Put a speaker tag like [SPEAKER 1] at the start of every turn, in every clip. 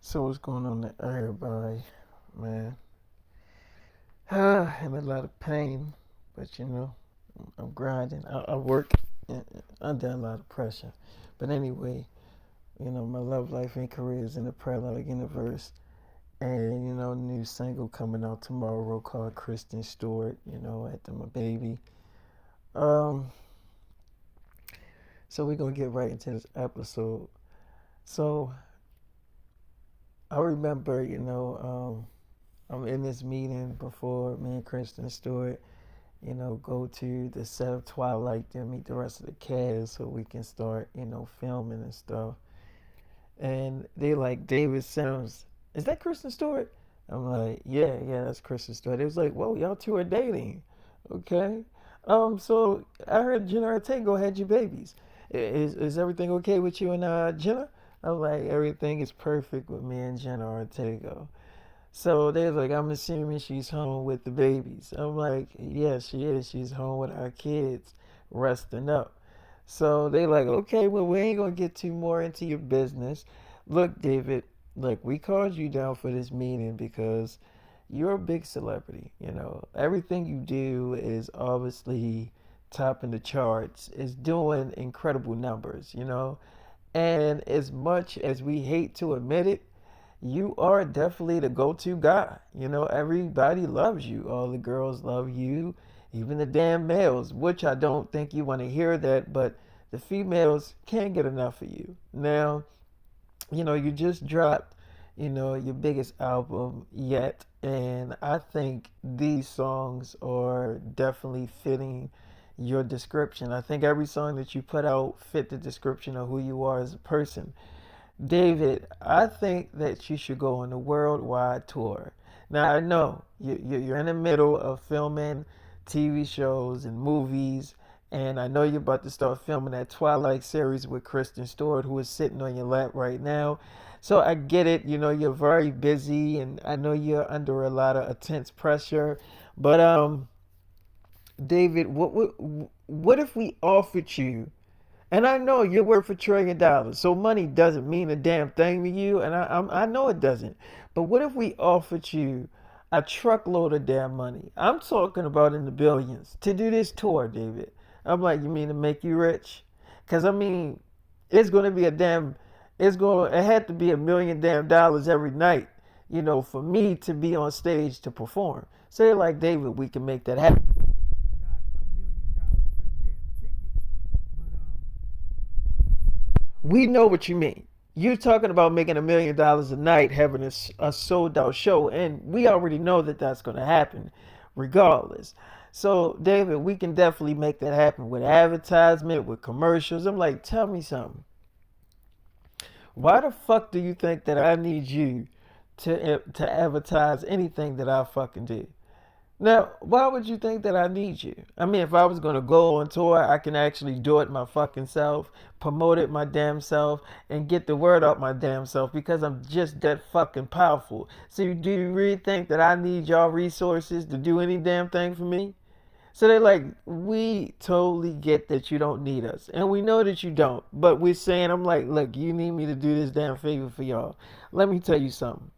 [SPEAKER 1] So what's going on to everybody, man? In a lot of pain, but I'm grinding. I work under a lot of pressure. But anyway, my love life and career is in a parallel universe. And, new single coming out tomorrow called Kristen Stewart, after my baby. Um, so we're gonna get right into this episode. So I remember, I'm in this meeting before me and Kristen Stewart, go to the set of Twilight to meet the rest of the cast so we can start, filming and stuff. And they like, David Sims, is that Kristen Stewart? I'm like, yeah, that's Kristen Stewart. It was like, whoa, y'all two are dating. Okay. So I heard Jenna Ortega had you babies. Is everything okay with you and Jenna? I'm like, everything is perfect with me and Jenna Ortega. So they're like, I'm assuming she's home with the babies. I'm like, yeah, she is. She's home with our kids, resting up. So they like, okay, well, we ain't gonna get too more into your business. Look, David, look, we called you down for this meeting because you're a big celebrity. Everything you do is obviously topping the charts. It's doing incredible numbers. And as much as we hate to admit it, you are definitely the go-to guy. Everybody loves you. All the girls love you, even the damn males, which I don't think you want to hear that, but the females can't get enough of you. Now, you just dropped, your biggest album yet, and I think these songs are definitely fitting your description. I think every song that you put out fit the description of who you are as a person. David, I think that you should go on a worldwide tour. Now, I know you're in the middle of filming TV shows and movies, and I know you're about to start filming that Twilight series with Kristen Stewart, who is sitting on your lap right now. So I get it, you're very busy, and I know you're under a lot of intense pressure. But David, what if we offered you, and I know you're worth $1 trillion, so money doesn't mean a damn thing to you, and I know it doesn't. But what if we offered you a truckload of damn money? I'm talking about in the billions to do this tour, David. I'm like, you mean to make you rich? Because I mean, it's going to be it had to be $1 million every night, for me to be on stage to perform. So they're like, David, we can make that happen. We know what you mean. You're talking about making $1 million a night, having a sold out show, and we already know that that's going to happen regardless. So, David, we can definitely make that happen with advertisement, with commercials. I'm like, tell me something. Why the fuck do you think that I need you to advertise anything that I fucking do? Now, why would you think that I need you? I mean, if I was gonna go on tour, I can actually do it my fucking self, promote it my damn self, and get the word out my damn self because I'm just that fucking powerful. So, do you really think that I need y'all resources to do any damn thing for me? So they're like, we totally get that you don't need us. And we know that you don't. But we're saying, I'm like, look, you need me to do this damn favor for y'all. Let me tell you something.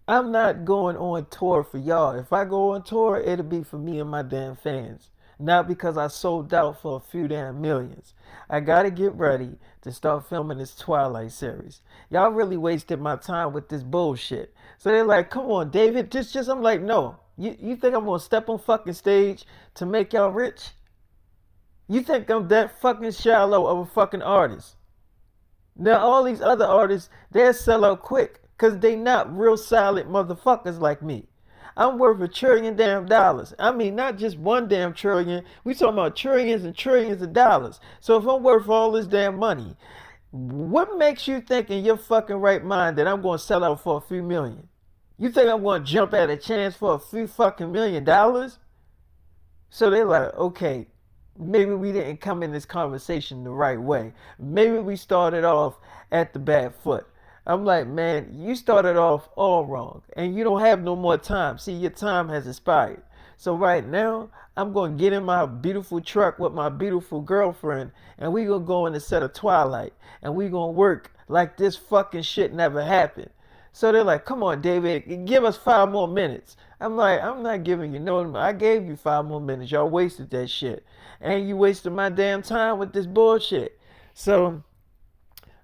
[SPEAKER 1] I'm not going on tour for y'all. If I go on tour, it'll be for me and my damn fans. Not because I sold out for a few damn millions. I gotta get ready to start filming this Twilight series. Y'all really wasted my time with this bullshit. So they're like, come on, David, just I'm like, no. You think I'm gonna step on fucking stage to make y'all rich? You think I'm that fucking shallow of a fucking artist? Now all these other artists, they'll sell out quick because they not real solid motherfuckers like me. I'm worth $1 trillion. I mean, not just one damn trillion. We talking about trillions and trillions of dollars. So if I'm worth all this damn money, what makes you think in your fucking right mind that I'm going to sell out for a few million? You think I'm going to jump at a chance for a few fucking $1 million? So they're like, okay, maybe we didn't come in this conversation the right way. Maybe we started off at the bad foot. I'm like, man, you started off all wrong and you don't have no more time. See, your time has expired. So right now, I'm going to get in my beautiful truck with my beautiful girlfriend, and we going to go in the set of Twilight, and we going to work like this fucking shit never happened. So they're like, come on, David, give us 5 more minutes. I'm like, I'm not giving you no, I gave you 5 more minutes. Y'all wasted that shit. And you wasted my damn time with this bullshit. So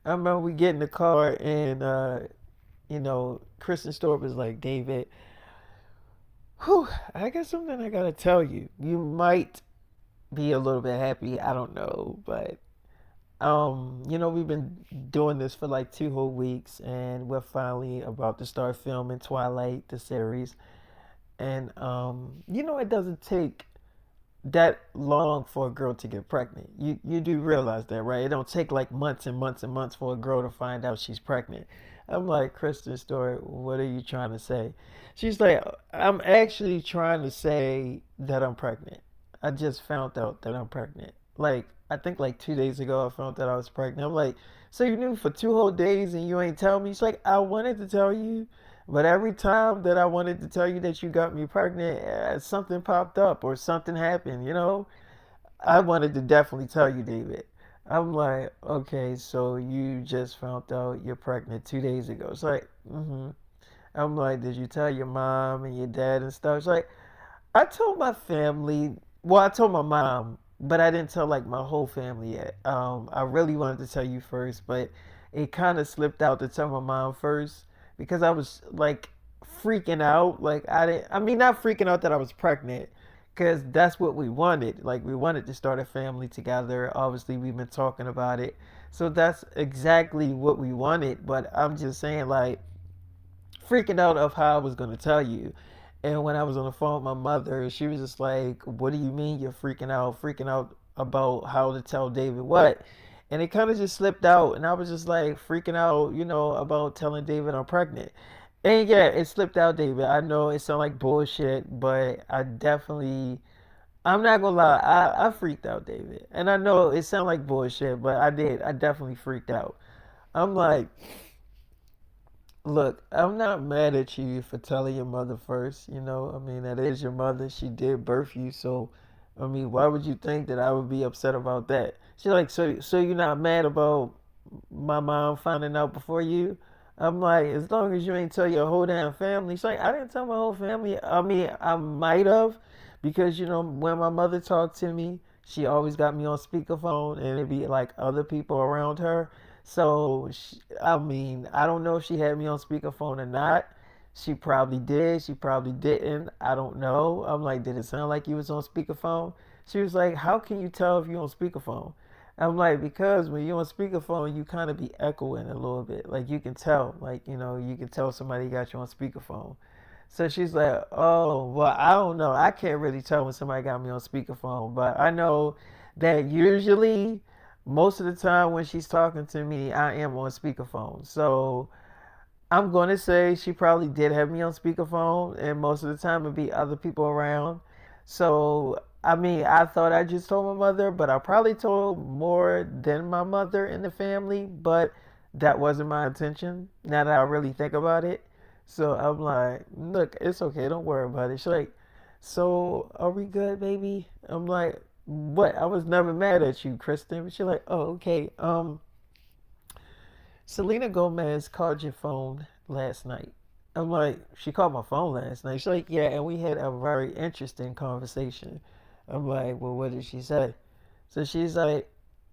[SPEAKER 1] I remember we get in the car and, Kristen Stewart was like, David, whew, I got something I gotta tell you. You might be a little bit happy, I don't know, but we've been doing this for like 2 whole weeks, and we're finally about to start filming Twilight, the series. And it doesn't take that long for a girl to get pregnant. You do realize that, right? It don't take like months and months and months for a girl to find out she's pregnant. I'm like, Kristen Stewart, what are you trying to say? She's like, I'm actually trying to say that I'm pregnant. I just found out that I'm pregnant. Like, I think like 2 days ago I found out I was pregnant. I'm like, so you knew for 2 whole days and you ain't tell me? She's like, I wanted to tell you, but every time that I wanted to tell you that you got me pregnant, something popped up or something happened. I wanted to definitely tell you, David. I'm like, okay, so you just found out you're pregnant 2 days ago. It's like, mm-hmm. I'm like, did you tell your mom and your dad and stuff? It's like, I told my family, well, I told my mom, but I didn't tell like my whole family yet. I really wanted to tell you first, but it kind of slipped out to tell my mom first because I was like freaking out. Like I mean, not freaking out that I was pregnant, because that's what we wanted. Like we wanted to start a family together. Obviously, we've been talking about it, so that's exactly what we wanted. But I'm just saying, like freaking out of how I was gonna tell you. And when I was on the phone with my mother, she was just like, "What do you mean you're freaking out? Freaking out about how to tell David what?" And it kind of just slipped out, and I was just like freaking out, about telling David I'm pregnant. And yeah, it slipped out, David. I know it sounds like bullshit, but I'm not gonna lie, I freaked out, David. And I know it sounds like bullshit, but I did. I definitely freaked out. I'm like, look, I'm not mad at you for telling your mother first. I mean, that is your mother. She did birth you, so I mean, why would you think that I would be upset about that? She's like, so you're not mad about my mom finding out before you? I'm like, as long as you ain't tell your whole damn family. She's like, I didn't tell my whole family. I mean, I might have, because when my mother talked to me, she always got me on speakerphone, and it'd be like other people around her. So, I mean, I don't know if she had me on speakerphone or not. She probably did. She probably didn't. I don't know. I'm like, did it sound like you was on speakerphone? She was like, how can you tell if you're on speakerphone? I'm like, because when you're on speakerphone, you kind of be echoing a little bit. Like you can tell, like, you can tell somebody got you on speakerphone. So she's like, oh, well, I don't know. I can't really tell when somebody got me on speakerphone, but I know that usually, most of the time when she's talking to me, I am on speakerphone. So I'm going to say she probably did have me on speakerphone, and most of the time it'd be other people around. So, I mean, I thought I just told my mother, but I probably told more than my mother in the family, but that wasn't my intention now that I really think about it. So I'm like, look, it's okay, don't worry about it. She's like, so are we good, baby? I'm like, what? I was never mad at you, Kristen. She's like, oh, okay. Selena Gomez called your phone last night. I'm like, she called my phone last night. She's like, yeah, and we had a very interesting conversation. I'm like, well, what did she say? So she's like,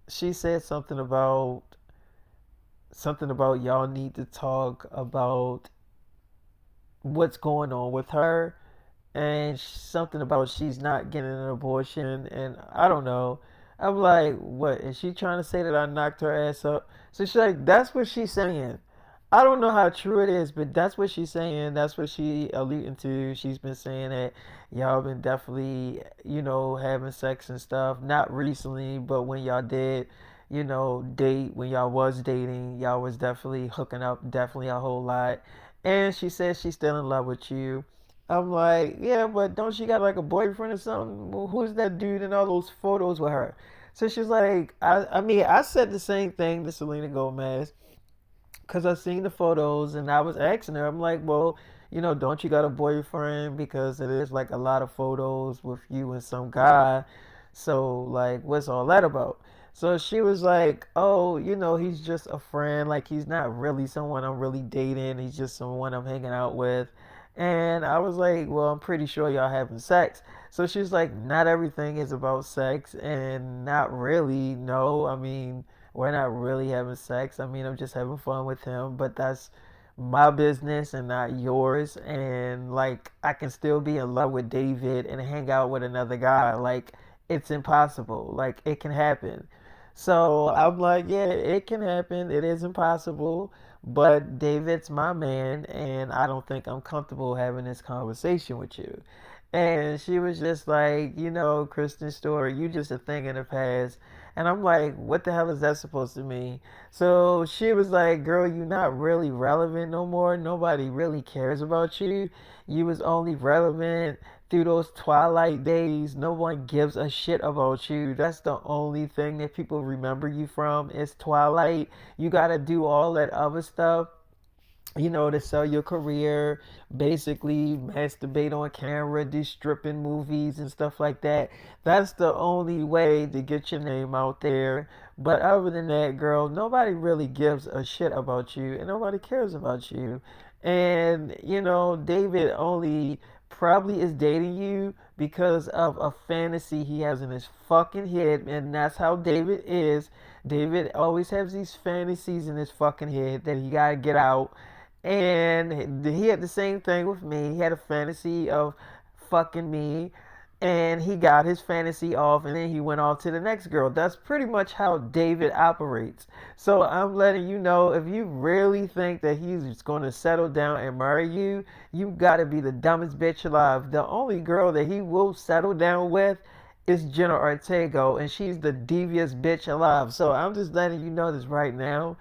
[SPEAKER 1] she said something about y'all need to talk about what's going on with her, and something about she's not getting an abortion, and I don't know. I'm like, what is she trying to say, that I knocked her ass up? So she's like, that's what she's saying. I don't know how true it is, but that's what she's saying. That's what she alluding to. She's been saying that y'all been definitely, having sex and stuff. Not recently, but when y'all did, date, when y'all was dating, y'all was definitely hooking up, definitely a whole lot. And she says she's still in love with you. I'm like, yeah, but don't she got like a boyfriend or something? Well, who's that dude in all those photos with her? So she's like, I mean, I said the same thing to Selena Gomez, because I seen the photos and I was asking her, I'm like, well, don't you got a boyfriend? Because it is like a lot of photos with you and some guy. So, like, what's all that about? So she was like, oh, he's just a friend. Like, he's not really someone I'm really dating. He's just someone I'm hanging out with. And I was like, well, I'm pretty sure y'all having sex. So she's like, not everything is about sex. And not really, no. I mean, we're not really having sex. I mean, I'm just having fun with him. But that's my business and not yours. And like, I can still be in love with David and hang out with another guy. Like, it's impossible. Like, it can happen. So I'm like, yeah, it can happen. It is impossible. But David's my man, and I don't think I'm comfortable having this conversation with you. And she was just like, Kristen Stewart, you just a thing in the past. And I'm like, what the hell is that supposed to mean? So she was like, girl, you're not really relevant no more. Nobody really cares about you. You was only relevant through those Twilight days. No one gives a shit about you. That's the only thing that people remember you from is Twilight. You gotta do all that other stuff, to sell your career, basically masturbate on camera, do stripping movies and stuff like that. That's the only way to get your name out there. But other than that, girl, nobody really gives a shit about you and nobody cares about you. And, David only probably is dating you because of a fantasy he has in his fucking head, and that's how David is. David always has these fantasies in his fucking head that he gotta get out. And he had the same thing with me. He had a fantasy of fucking me, and he got his fantasy off, and then he went off to the next girl. That's pretty much how David operates. So I'm letting you know, if you really think that he's just going to settle down and marry you, you got to be the dumbest bitch alive. The only girl that he will settle down with is Jenna Ortega, and she's the devious bitch alive. So I'm just letting you know this right now.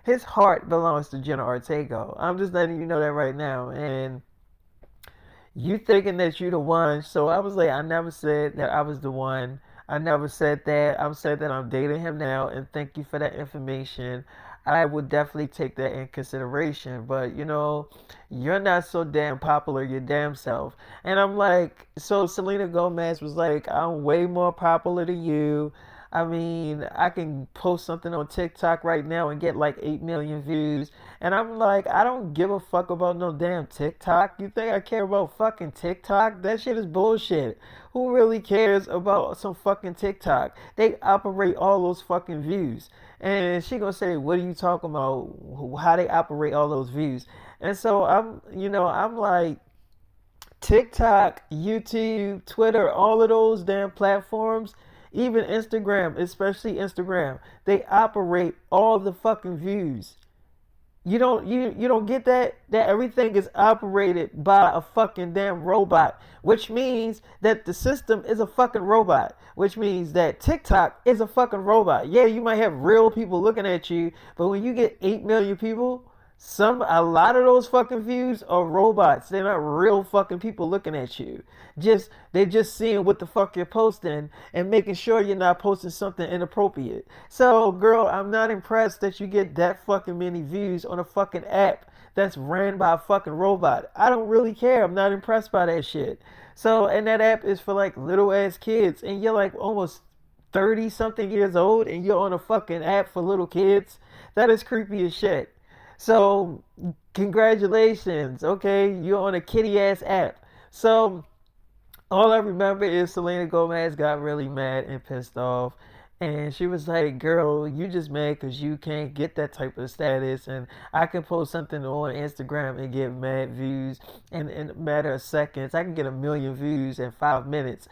[SPEAKER 1] His heart belongs to Jenna Ortega. I'm just letting you know that right now. And you thinking that you the one. So I was like, I never said that I was the one. I never said that. I'm saying that I'm dating him now, and thank you for that information. I would definitely take that in consideration. But you're not so damn popular your damn self. And I'm like, so Selena Gomez was like, I'm way more popular than you. I mean, I can post something on TikTok right now and get like 8 million views. And I'm like, I don't give a fuck about no damn TikTok. You think I care about fucking TikTok? That shit is bullshit. Who really cares about some fucking TikTok? They operate all those fucking views. And she gonna say, what are you talking about? How they operate all those views? And so I'm like, TikTok, YouTube, Twitter, all of those damn platforms, even Instagram, especially Instagram, they operate all the fucking views. You don't get that everything is operated by a fucking damn robot, which means that the system is a fucking robot, which means that TikTok is a fucking robot. Yeah, you might have real people looking at you, but when you get 8 million people, a lot of those fucking views are robots. They're not real fucking people looking at you. They're just seeing what the fuck you're posting and making sure you're not posting something inappropriate. So, girl, I'm not impressed that you get that fucking many views on a fucking app that's ran by a fucking robot. I don't really care. I'm not impressed by that shit. So, and that app is for like little ass kids, and you're like almost 30 something years old and you're on a fucking app for little kids. That is creepy as shit. So, congratulations. Okay, you're on a kitty ass app. So, all I remember is Selena Gomez got really mad and pissed off. And she was like, girl, you just mad because you can't get that type of status. And I can post something on Instagram and get mad views in a matter of seconds. I can get 1 million views in 5 minutes.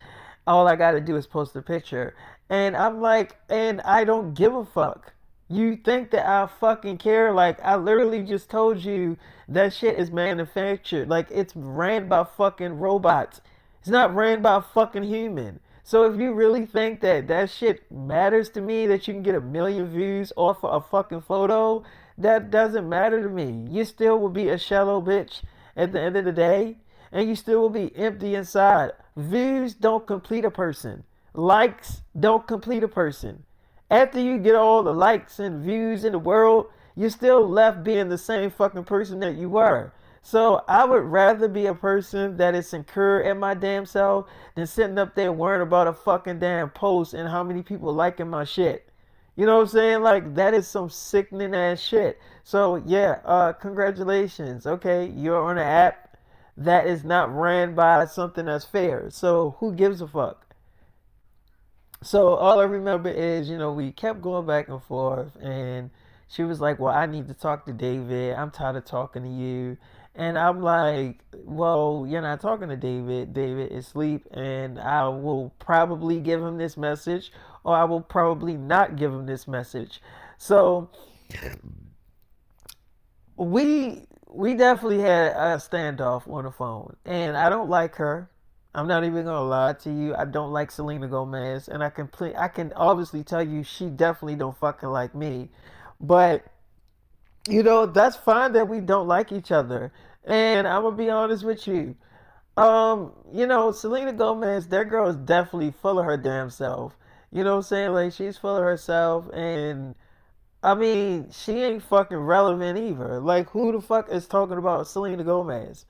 [SPEAKER 1] All I got to do is post a picture. And I'm like, and I don't give a fuck. You think that I fucking care? Like, I literally just told you that shit is manufactured. Like, it's ran by fucking robots. It's not ran by a fucking human. So if you really think that that shit matters to me, that you can get 1 million views off of a fucking photo, that doesn't matter to me. You still will be a shallow bitch at the end of the day, and you still will be empty inside. Views don't complete a person. Likes don't complete a person. After you get all the likes and views in the world, you're still left being the same fucking person that you were. So I would rather be a person that is secure in my damn self than sitting up there worrying about a fucking damn post and how many people liking my shit. You know what I'm saying? Like that is some sickening ass shit. So yeah, congratulations. Okay, you're on an app that is not ran by something that's fair. So who gives a fuck? So all I remember is, we kept going back and forth, and she was like, "Well, I need to talk to David. I'm tired of talking to you." And I'm like, "Well, you're not talking to David. David is asleep, and I will probably give him this message, or I will probably not give him this message." So we definitely had a standoff on the phone, and I don't like her. I'm not even gonna lie to you. I don't like Selena Gomez, and I can obviously tell you she definitely don't fucking like me. But that's fine that we don't like each other. And I'm gonna be honest with you. Selena Gomez, that girl is definitely full of her damn self. You know what I'm saying? Like she's full of herself, and I mean, she ain't fucking relevant either. Like, who the fuck is talking about Selena Gomez?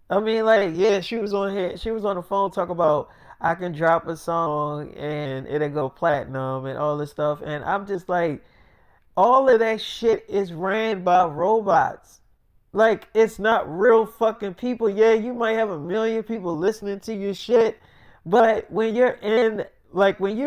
[SPEAKER 1] I mean, like, yeah, she was on here, she was on the phone talking about I can drop a song and it'll go platinum and all this stuff, and I'm just like, all of that shit is ran by robots. Like, it's not real fucking people. Yeah, you might have a million people listening to your shit, but when you're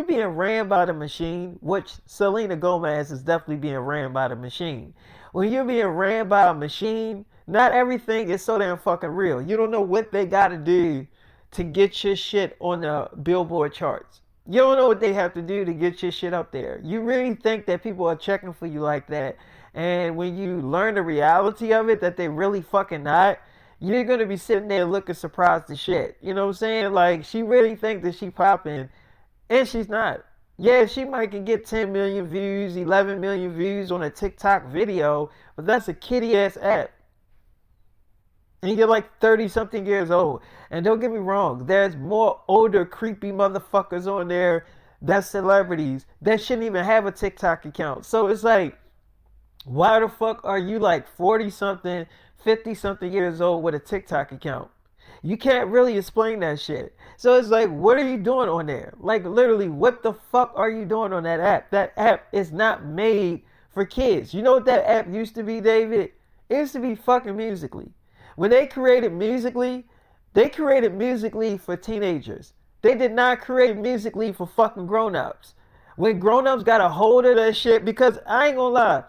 [SPEAKER 1] being ran by the machine, which Selena Gomez is definitely being ran by the machine. When you're being ran by a machine, not everything is so damn fucking real. You don't know what they gotta do to get your shit on the Billboard charts. You don't know what they have to do to get your shit up there. You really think that people are checking for you like that. And when you learn the reality of it, that they really fucking not, you're gonna be sitting there looking surprised as shit. You know what I'm saying? Like she really think that she popping, and she's not. Yeah, she might can get 10 million views, 11 million views on a TikTok video, but that's a kitty ass app. And you're like 30 something years old. And don't get me wrong, there's more older, creepy motherfuckers on there that's celebrities that shouldn't even have a TikTok account. So it's like, why the fuck are you like 40 something, 50 something years old with a TikTok account? You can't really explain that shit. So it's like, what are you doing on there? Like, literally, what the fuck are you doing on that app? That app is not made for kids. You know what that app used to be, David? It used to be fucking Musically. When they created Musically for teenagers. They did not create Musically for fucking grown-ups. When grown-ups got a hold of that shit, because I ain't gonna lie,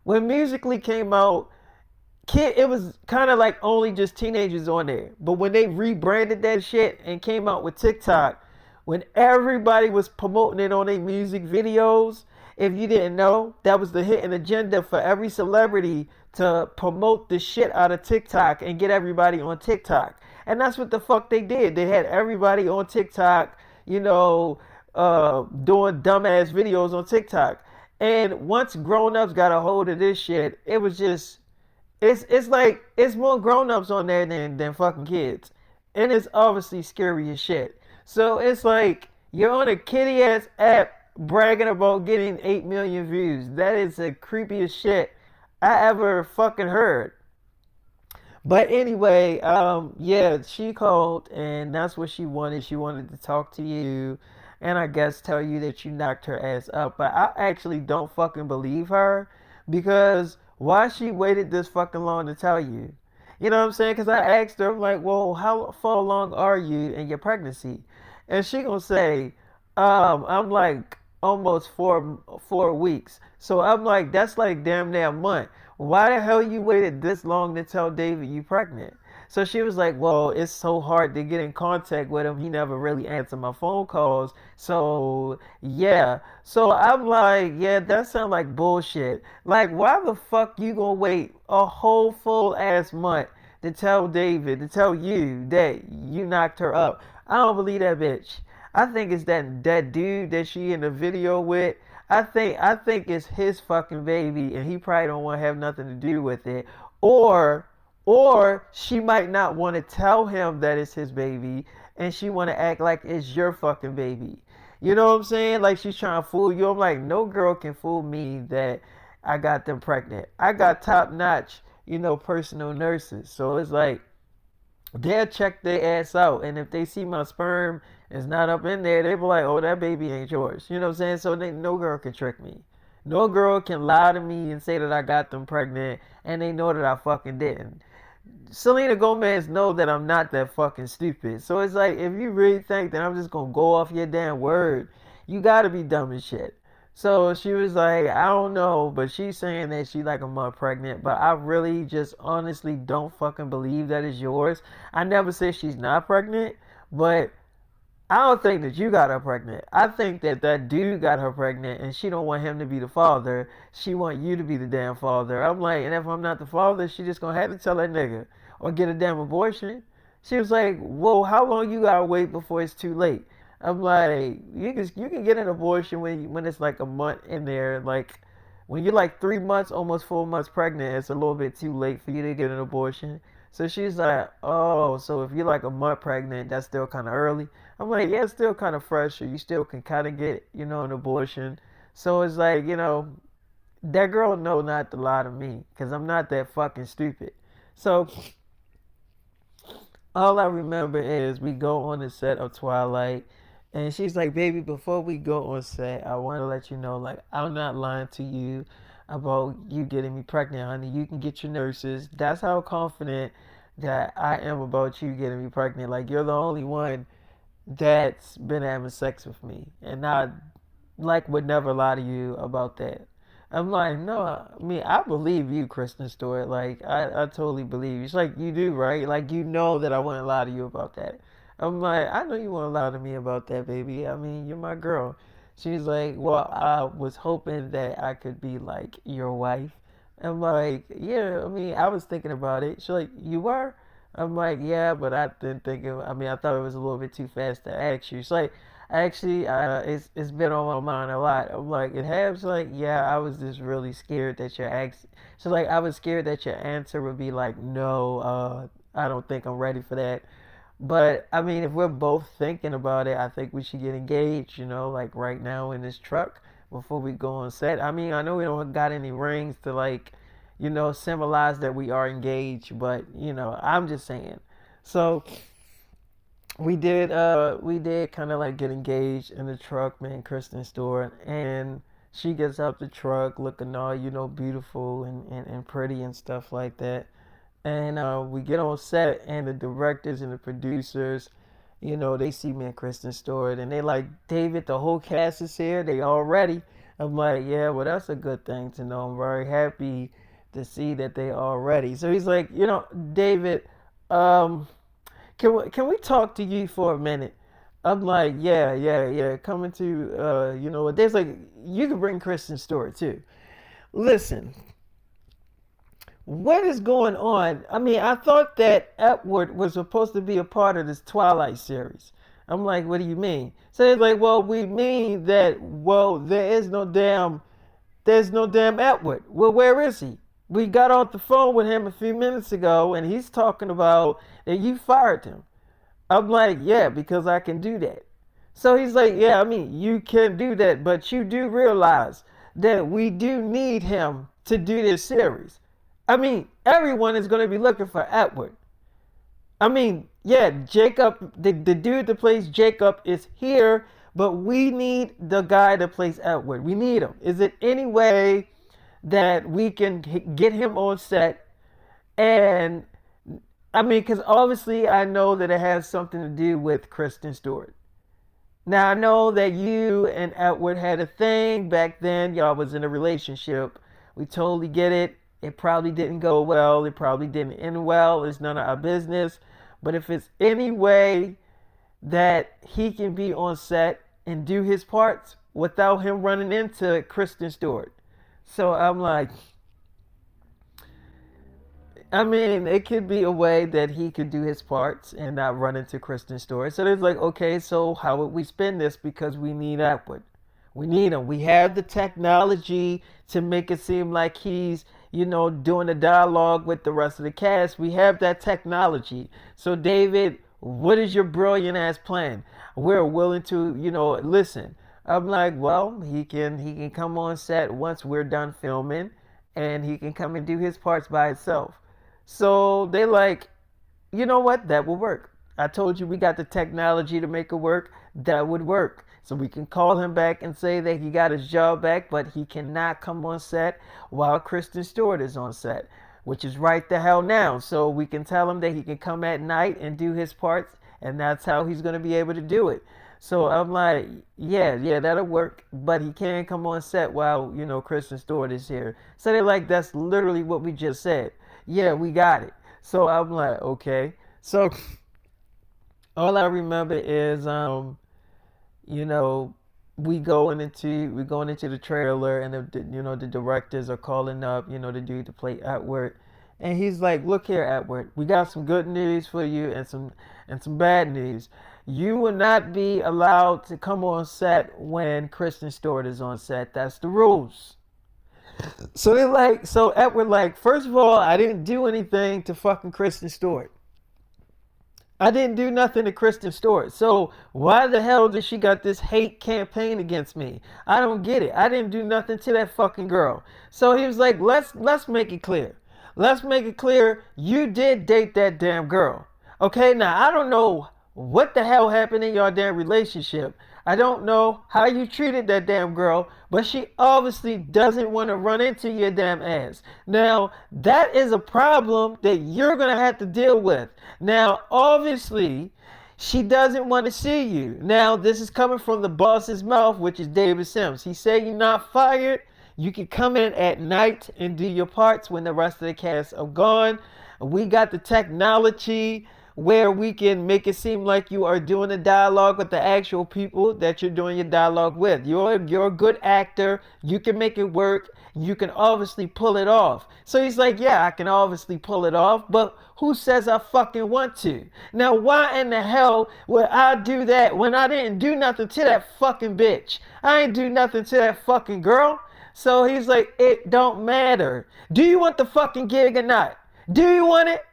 [SPEAKER 1] when Musically came out, it was kind of like only just teenagers on there. But when they rebranded that shit and came out with TikTok, when everybody was promoting it on their music videos, if you didn't know, that was the hidden agenda for every celebrity to promote the shit out of TikTok and get everybody on TikTok. And that's what the fuck they did. They had everybody on TikTok, doing dumbass videos on TikTok. And once grown-ups got a hold of this shit, it was just it's like it's more grown-ups on there than fucking kids. And it's obviously scary as shit. So it's like you're on a kitty ass app bragging about getting 8 million views. That is the creepiest shit I ever fucking heard. But anyway, yeah, she called and that's what she wanted. She wanted to talk to you and I guess tell you that you knocked her ass up. But I actually don't fucking believe her because why she waited this fucking long to tell you? You know what I'm saying? Because I asked her, I'm like, well, how far along are you in your pregnancy? And she gonna say, I'm like almost 4 weeks. So I'm like, that's like damn near a month. Why the hell you waited this long to tell David you pregnant? So she was like, well, it's so hard to get in contact with him. He never really answered my phone calls. So yeah. So I'm like, yeah, that sounds like bullshit. Like, why the fuck you gonna wait a whole full ass month to tell David, to tell you that you knocked her up? I don't believe that bitch. I think it's that dude that she in the video with. I think it's his fucking baby, and he probably don't want to have nothing to do with it. Or or she might not want to tell him that it's his baby, and she want to act like it's your fucking baby. You know what I'm saying? Like she's trying to fool you. I'm like, no girl can fool me that I got them pregnant. I got top notch personal nurses. So it's like they'll check their ass out, and if they see my sperm is not up in there, they be like, "Oh, that baby ain't yours." You know what I'm saying? So no girl can trick me. No girl can lie to me and say that I got them pregnant, and they know that I fucking didn't. Selena Gomez know that I'm not that fucking stupid. So it's like, if you really think that I'm just gonna go off your damn word, you gotta be dumb as shit. So she was like, I don't know, but she's saying that she like a month pregnant, but I really just honestly don't fucking believe that is yours. I never said she's not pregnant, but I don't think that you got her pregnant. I think that that dude got her pregnant, and she don't want him to be the father. She want you to be the damn father. I'm like, and if I'm not the father, she just gonna have to tell that nigga or get a damn abortion. She was like, whoa, how long you gotta wait before it's too late? I'm like, you can get an abortion when it's like a month in there. Like when you're like 3 months, almost 4 months pregnant, it's a little bit too late for you to get an abortion. So she's like, oh, so if you're like a month pregnant, that's still kind of early. I'm like, yeah, it's still kind of fresh, or you still can kind of get, an abortion. So it's like, that girl know not to lie to me, because I'm not that fucking stupid. So all I remember is we go on the set of Twilight, and she's like, baby, before we go on set, I want to let you know, like, I'm not lying to you about you getting me pregnant, honey. You can get your nurses. That's how confident that I am about you getting me pregnant. Like, you're the only one that's been having sex with me, and I like would never lie to you about that. I'm like, no, I mean, I believe you, Kristen Stewart. Like, I totally believe you. It's like, you do, right? Like, you know that I wouldn't lie to you about that. I'm like, I know you won't lie to me about that, baby. I mean, you're my girl. She's like, well, I was hoping that I could be like your wife. I'm like, yeah, I mean, I was thinking about it. She's like, you were? I'm like, yeah, but I didn't think of, I mean, I thought it was a little bit too fast to ask you. She's like, actually, it's been on my mind a lot. I'm like, it has. Like, yeah, I was just really scared that your ex. So like, I was scared that your answer would be like, no, I don't think I'm ready for that. But I mean, if we're both thinking about it, I think we should get engaged. Like right now in this truck before we go on set. I mean, I know we don't got any rings to like, symbolize that we are engaged, but I'm just saying. So we did kind of like get engaged in the truck, me and Kristen Stewart, and she gets out the truck looking all beautiful and pretty and stuff like that. And we get on set, and the directors and the producers, they see me and Kristen Stewart, and they like, David, the whole cast is here, they all ready. I'm like, yeah, well, that's a good thing to know. I'm very happy to see that they all ready. So he's like, David, um can we talk to you for a minute? I'm like, yeah, yeah, yeah. Coming to, there's like, you can bring Kristen Stewart too. Listen, what is going on? I mean, I thought that Edward was supposed to be a part of this Twilight series. I'm like, what do you mean? So it's like, well, we mean that, well, there's no damn Edward. Well, where is he? We got off the phone with him a few minutes ago, and he's talking about that you fired him. I'm like, yeah, because I can do that. So he's like, yeah, I mean, you can do that, but you do realize that we do need him to do this series. I mean, everyone is going to be looking for Edward. I mean, yeah, Jacob, the dude that plays Jacob is here, but we need the guy that plays Edward. We need him. Is it any way that we can get him on set? And I mean, because obviously I know that it has something to do with Kristen Stewart. Now I know that you and Edward had a thing back then. Y'all was in a relationship. We totally get it. It probably didn't go well. It probably didn't end well. It's none of our business. But if it's any way that he can be on set and do his parts without him running into Kristen Stewart. So I'm like, I mean, it could be a way that he could do his parts and not run into Kristen Stewart. So it's like, okay, so how would we spin this? Because we need Edward. We need him. We have the technology to make it seem like he's, doing a dialogue with the rest of the cast. We have that technology. So, David, what is your brilliant ass plan? We're willing to, listen. I'm like, well, he can come on set once we're done filming, and he can come and do his parts by himself. So they like, you know what? That will work. I told you we got the technology to make it work. That would work. So we can call him back and say that he got his job back, but he cannot come on set while Kristen Stewart is on set, which is right the hell now. So we can tell him that he can come at night and do his parts, and that's how he's going to be able to do it. So I'm like, yeah, that'll work, but he can't come on set while, Kristen Stewart is here. So they're like, that's literally what we just said. Yeah, we got it. So I'm like, okay. So all I remember is, you know, we going into the trailer, and the directors are calling up, the dude to play Edward, and he's like, "Look here, Edward, we got some good news for you and some bad news. You will not be allowed to come on set when Kristen Stewart is on set. That's the rules." So they like, so Edward like, first of all, I didn't do anything to fucking Kristen Stewart. I didn't do nothing to Kristen Stewart. So why the hell did she got this hate campaign against me? I don't get it. I didn't do nothing to that fucking girl. So he was like, let's make it clear. Let's make it clear you did date that damn girl. Okay, now I don't know what the hell happened in your damn relationship. I don't know how you treated that damn girl, but she obviously doesn't want to run into your damn ass. Now, that is a problem that you're going to have to deal with. Now, obviously, she doesn't want to see you. Now, this is coming from the boss's mouth, which is David Sims. He said you're not fired. You can come in at night and do your parts when the rest of the cast are gone. We got the technology where we can make it seem like you are doing a dialogue with the actual people that you're doing your dialogue with. You're a good actor. You can make it work. You can obviously pull it off. So he's like, yeah, I can obviously pull it off, but who says I fucking want to? Now, why in the hell would I do that when I didn't do nothing to that fucking bitch? I ain't do nothing to that fucking girl. So he's like, it don't matter. Do you want the fucking gig or not? Do you want it?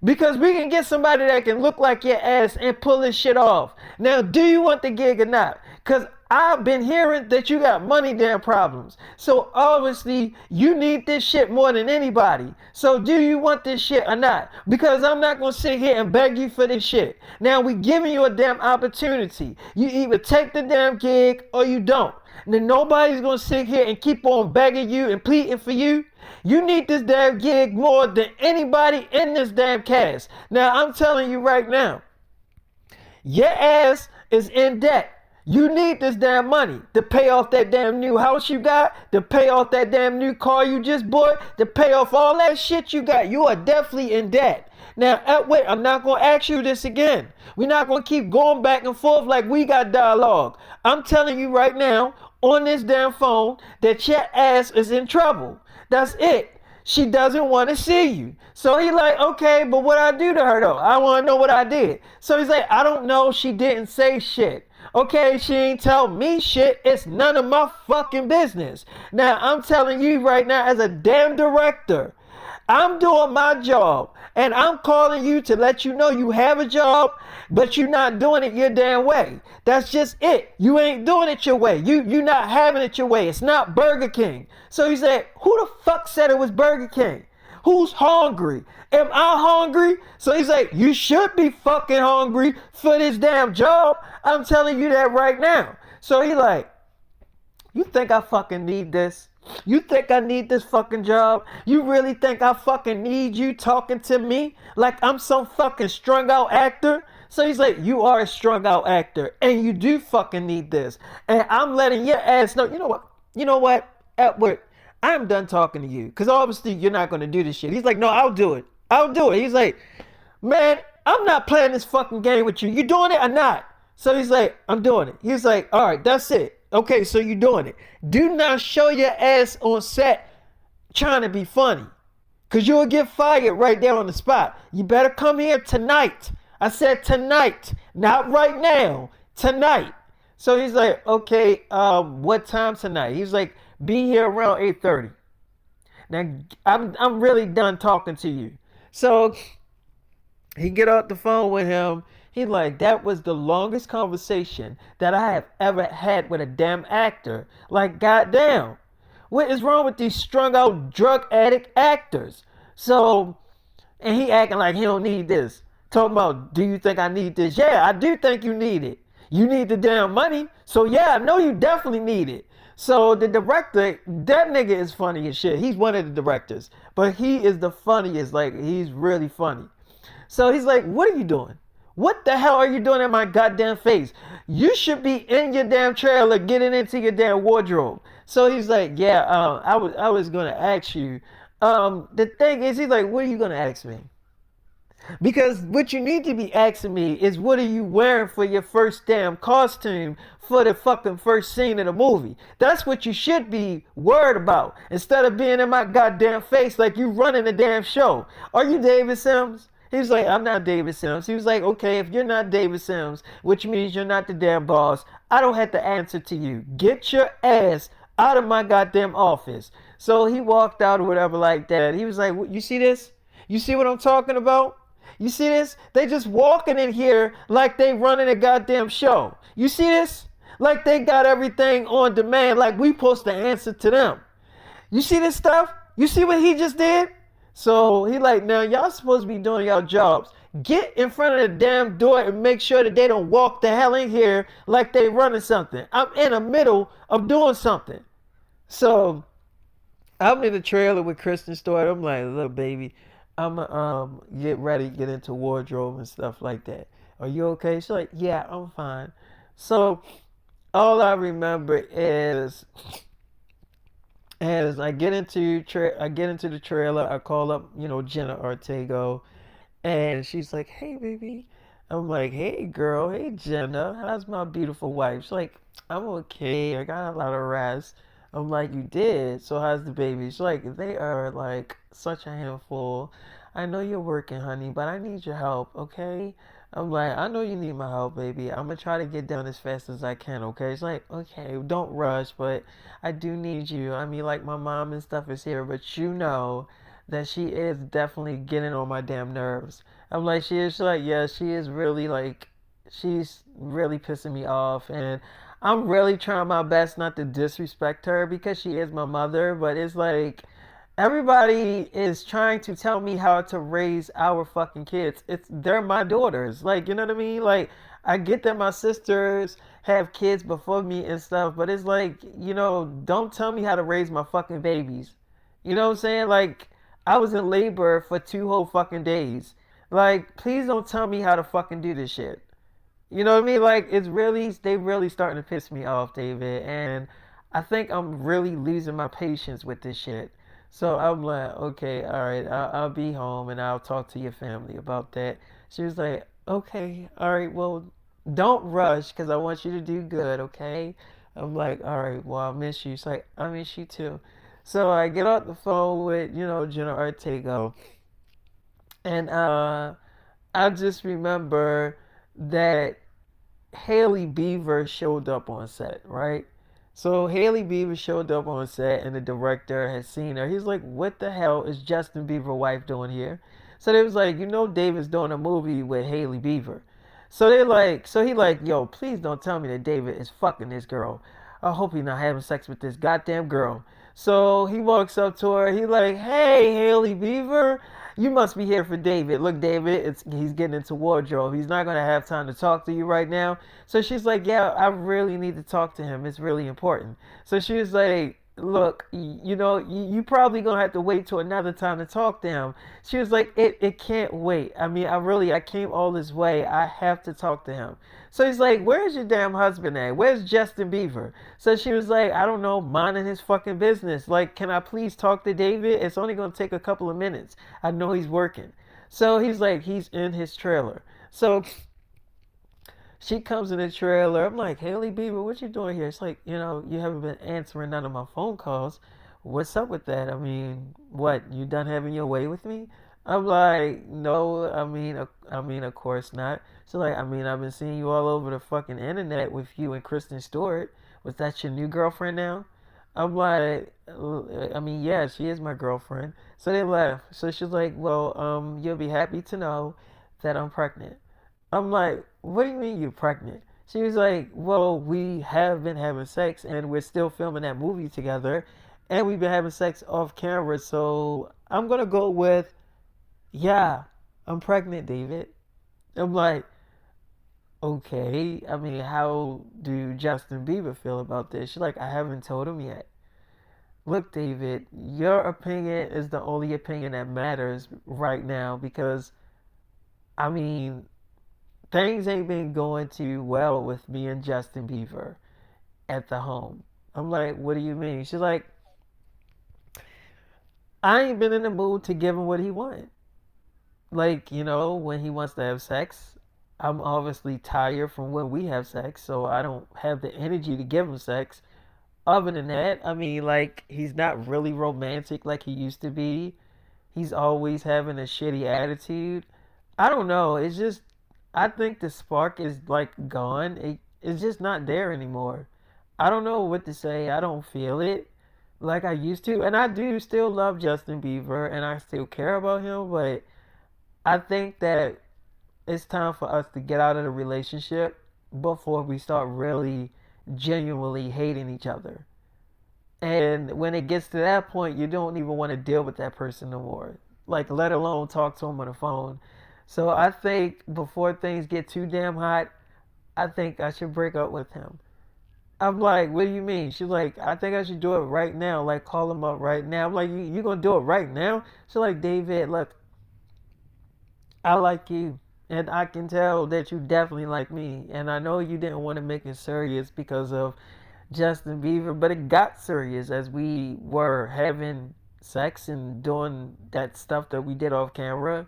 [SPEAKER 1] Because we can get somebody that can look like your ass and pull this shit off. Now, do you want the gig or not? Because I've been hearing that you got money damn problems. So obviously, you need this shit more than anybody. So do you want this shit or not? Because I'm not going to sit here and beg you for this shit. Now, we giving you a damn opportunity. You either take the damn gig or you don't. Then nobody's going to sit here and keep on begging you and pleading for you. You need this damn gig more than anybody in this damn cast. Now, I'm telling you right now, your ass is in debt. You need this damn money to pay off that damn new house you got, to pay off that damn new car you just bought, to pay off all that shit you got. You are definitely in debt. Now, wait, I'm not going to ask you this again. We're not going to keep going back and forth like we got dialogue. I'm telling you right now, on this damn phone, that your ass is in trouble. That's it. She doesn't want to see you. So he like, okay, but what I do to her though? I want to know what I did. So he's like, I don't know. She didn't say shit. Okay, she ain't tell me shit. It's none of my fucking business. Now, I'm telling you right now, as a damn director, I'm doing my job, and I'm calling you to let you know you have a job, but you're not doing it your damn way. That's just it. You ain't doing it your way. You not having it your way. It's not Burger King. So he said, who the fuck said it was Burger King? Who's hungry? Am I hungry? So he's like, you should be fucking hungry for this damn job. I'm telling you that right now. So he like, you think I fucking need this? You think I need this fucking job? You really think I fucking need you talking to me like I'm some fucking strung out actor? So he's like, you are a strung out actor and you do fucking need this. And I'm letting your ass know, you know what, Edward, I'm done talking to you because obviously you're not going to do this shit. He's like, no, I'll do it. He's like, man, I'm not playing this fucking game with you. You doing it or not? So he's like, I'm doing it. He's like, all right, that's it. Okay, so you're doing it. Do not show your ass on set trying to be funny, because you'll get fired right there on the spot. You better come here tonight. I said tonight, not right now, tonight. So he's like, okay, what time tonight? He's like, be here around 8:30. Now, I'm really done talking to you. So he get off the phone with him. He like, that was the longest conversation that I have ever had with a damn actor. Like, goddamn. What is wrong with these strung out drug addict actors? So, and he acting like he don't need this. Talking about, do you think I need this? Yeah, I do think you need it. You need the damn money. So yeah, I know you definitely need it. So the director, that nigga is funny as shit. He's one of the directors. But he is the funniest. Like, he's really funny. So he's like, what are you doing? What the hell are you doing in my goddamn face? You should be in your damn trailer getting into your damn wardrobe. So he's like, yeah, I was gonna ask you. The thing is, he's like, what are you gonna ask me? Because what you need to be asking me is what are you wearing for your first damn costume for the fucking first scene of the movie? That's what you should be worried about. Instead of being in my goddamn face like you running the damn show. Are you David Sims? He was like, I'm not David Sims. He was like, okay, if you're not David Sims, which means you're not the damn boss, I don't have to answer to you. Get your ass out of my goddamn office. So he walked out or whatever like that. He was like, you see this? You see what I'm talking about? You see this? They just walking in here like they running a goddamn show. You see this? Like they got everything on demand, like we supposed to answer to them. You see this stuff? You see what he just did? So he like, now y'all supposed to be doing y'all jobs. Get in front of the damn door and make sure that they don't walk the hell in here like they running something. I'm in the middle of doing something. So I'm in the trailer with Kristen Stewart. I'm like, look, baby, I'm get ready, get into wardrobe and stuff like that. Are you okay? She's like, yeah, I'm fine. So all I remember is as I get into the trailer, I call up, Jenna Ortega, and she's like, hey, baby. I'm like, hey, girl. Hey, Jenna. How's my beautiful wife? She's like, I'm okay. I got a lot of rest. I'm like, you did? So how's the baby? She's like, they are like such a handful. I know you're working, honey, but I need your help, okay? I'm like, I know you need my help, baby. I'm gonna try to get done as fast as I can, okay? It's like, okay, don't rush, but I do need you. I mean, like, my mom and stuff is here, but you know that she is definitely getting on my damn nerves. I'm like, she is. She's like, yeah, she is really, like, she's really pissing me off, and I'm really trying my best not to disrespect her because she is my mother, but it's like, everybody is trying to tell me how to raise our fucking kids. They're my daughters. Like, you know what I mean? Like, I get that my sisters have kids before me and stuff, but it's like, don't tell me how to raise my fucking babies. You know what I'm saying? Like, I was in labor for 2 whole fucking days. Like, please don't tell me how to fucking do this shit. You know what I mean? Like, they really starting to piss me off, David. And I think I'm really losing my patience with this shit. So I'm like, okay, all right, I'll be home and I'll talk to your family about that. She was like, okay, all right, well, don't rush because I want you to do good, okay? I'm like, all right, well, I miss you. She's like, I miss you too. So I get off the phone with, Jenna Ortega. And I just remember that Hailey Bieber showed up on set, right? So Hailey Bieber showed up on set, and the director had seen her. He's like, "What the hell is Justin Bieber's wife doing here?" So they was like, David's doing a movie with Hailey Bieber." So he like, "Yo, please don't tell me that David is fucking this girl. I hope he's not having sex with this goddamn girl." So he walks up to her. He like, "Hey, Hailey Bieber, you must be here for David. Look, David, he's getting into wardrobe. He's not gonna have time to talk to you right now." So she's like, "Yeah, I really need to talk to him. It's really important." So she was like, "Look, you probably gonna have to wait till another time to talk to him." She was like, "It can't wait. I mean, I came all this way. I have to talk to him." So he's like, "Where's your damn husband at? Where's Justin Bieber?" So she was like, "I don't know, minding his fucking business. Like, can I please talk to David? It's only gonna take a couple of minutes. I know he's working." So he's like, he's in his trailer. So she comes in the trailer. I'm like, Hailey Bieber, what you doing here? It's like, you haven't been answering none of my phone calls. What's up with that? I mean, what? You done having your way with me? I'm like, no. I mean, of course not. So like, I've been seeing you all over the fucking internet with you and Kristen Stewart. Was that your new girlfriend now? I'm like, I mean, yeah, she is my girlfriend. So they left. So she's like, well, you'll be happy to know that I'm pregnant. I'm like, what do you mean you're pregnant? She was like, well, we have been having sex and we're still filming that movie together. and we've been having sex off camera. So I'm gonna go with, yeah, I'm pregnant, David. I'm like, okay. I mean, how do Justin Bieber feel about this? She's like, I haven't told him yet. Look, David, your opinion is the only opinion that matters right now because, I mean, things ain't been going too well with me and Justin Bieber at the home. I'm like, what do you mean? She's like, I ain't been in the mood to give him what he wants. Like, when he wants to have sex, I'm obviously tired from when we have sex, so I don't have the energy to give him sex. Other than that, I mean, like, he's not really romantic like he used to be. He's always having a shitty attitude. I don't know. It's just, I think the spark is like gone. It's just not there anymore. I don't know what to say. I don't feel it like I used to. And I do still love Justin Bieber and I still care about him, but I think that it's time for us to get out of the relationship before we start really genuinely hating each other. And when it gets to that point, you don't even want to deal with that person no more. Like, let alone talk to him on the phone. So I think before things get too damn hot, I think I should break up with him. I'm like, what do you mean? She's like, I think I should do it right now. Like, call him up right now. I'm like, you gonna do it right now? She's like, David, look, I like you. And I can tell that you definitely like me. And I know you didn't want to make it serious because of Justin Bieber, but it got serious as we were having sex and doing that stuff that we did off camera.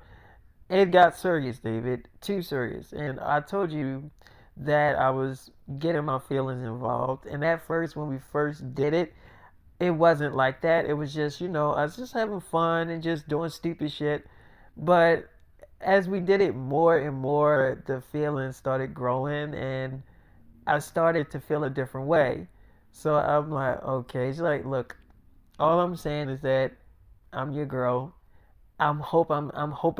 [SPEAKER 1] It got serious, David. Too serious. And I told you that I was getting my feelings involved. And at first, when we first did it, it wasn't like that. It was just, I was just having fun and just doing stupid shit. But as we did it more and more, the feelings started growing and I started to feel a different way. So I'm like, okay. She's like, look, all I'm saying is that I'm your girl. I'm hoping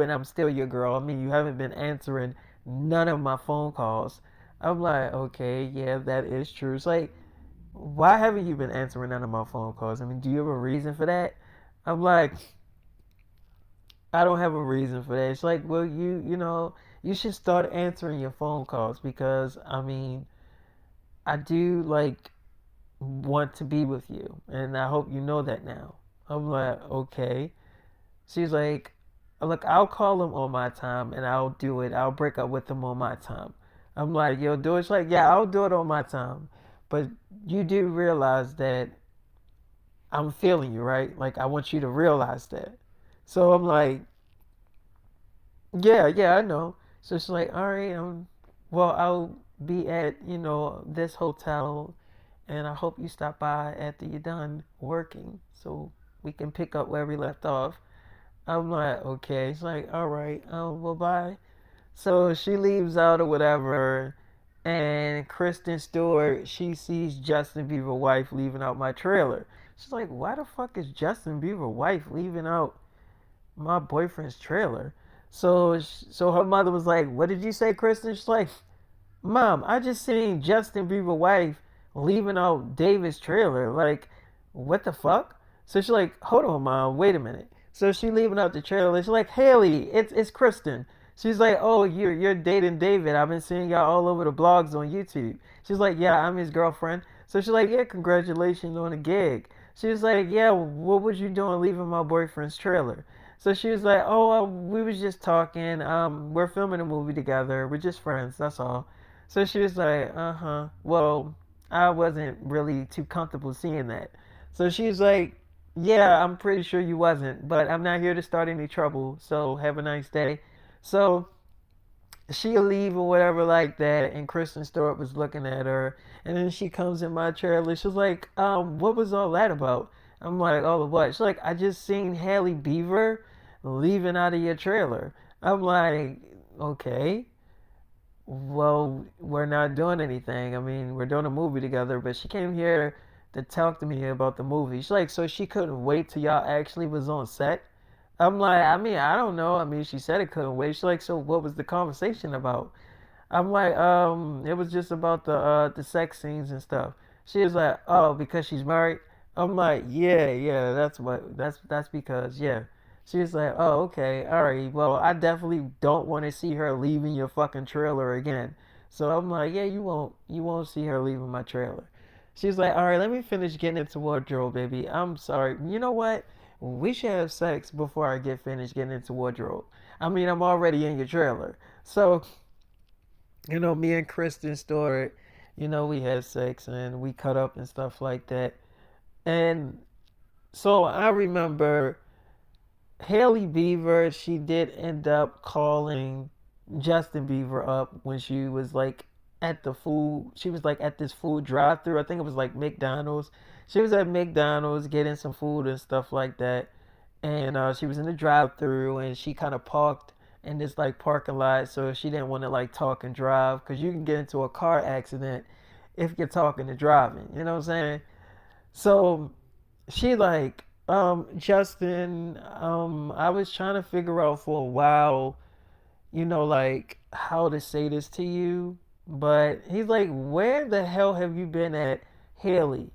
[SPEAKER 1] I'm still your girl. I mean, you haven't been answering none of my phone calls. I'm like, okay, yeah, that is true. It's like, why haven't you been answering none of my phone calls? I mean, do you have a reason for that? I'm like, I don't have a reason for that. It's like, well, you should start answering your phone calls because I mean, I do like want to be with you, and I hope you know that now. I'm like, okay. She's like, look, I'll call him on my time and I'll do it. I'll break up with him on my time. I'm like, yo, do it. She's like, yeah, I'll do it on my time. But you do realize that I'm feeling you, right? Like, I want you to realize that. So I'm like, yeah, yeah, I know. So she's like, all right, well, I'll be at, this hotel and I hope you stop by after you're done working so we can pick up where we left off. I'm like, okay. She's like, all right, well, bye. So she leaves out or whatever, and Kristen Stewart, she sees Justin Bieber's wife leaving out my trailer. She's like, why the fuck is Justin Bieber's wife leaving out my boyfriend's trailer? So her mother was like, what did you say, Kristen? She's like, Mom, I just seen Justin Bieber's wife leaving out David's trailer. Like, what the fuck? So she's like, hold on, Mom, wait a minute. So she leaving out the trailer. She's like, Hailey, it's Kristen. She's like, oh, you're dating David. I've been seeing y'all all over the blogs on YouTube. She's like, yeah, I'm his girlfriend. So she's like, yeah, congratulations on the gig. She was like, yeah, what was you doing leaving my boyfriend's trailer? So she was like, oh, we was just talking. We're filming a movie together. We're just friends. That's all. So she was like, uh-huh. Well, I wasn't really too comfortable seeing that. So she's like, yeah, I'm pretty sure you wasn't, but I'm not here to start any trouble. So have a nice day. So she'll leave or whatever like that, and Kristen Stewart was looking at her, and then she comes in my trailer. She's like, what was all that about? I'm like, all of what? She's like, I just seen Hailey Bieber leaving out of your trailer. I'm like, okay, well, we're not doing anything. I mean, we're doing a movie together, but she came here to talk to me about the movie. She's like, so she couldn't wait till y'all actually was on set? I'm like, I mean, I don't know. I mean, she said it couldn't wait. She's like, so what was the conversation about? I'm like, it was just about the sex scenes and stuff. She was like, oh, because she's married. I'm like, yeah, yeah, that's because, yeah. She was like, oh, okay, all right. Well, I definitely don't want to see her leaving your fucking trailer again. So I'm like, yeah, you won't see her leaving my trailer. She's like, all right, let me finish getting into wardrobe, baby. I'm sorry. You know what? We should have sex before I get finished getting into wardrobe. I mean, I'm already in your trailer. So, me and Kristen Stewart, we had sex and we cut up and stuff like that. And so I remember Hailey Bieber, she did end up calling Justin Bieber up when she was like she was like at this food drive through. I think it was like McDonald's. She was at McDonald's getting some food and stuff like that. And she was in the drive through and she kind of parked in this like parking lot. So she didn't want to like talk and drive because you can get into a car accident if you're talking and driving. You know what I'm saying? So she like, Justin, I was trying to figure out for a while, like how to say this to you, but he's like, where the hell have you been at, Haley?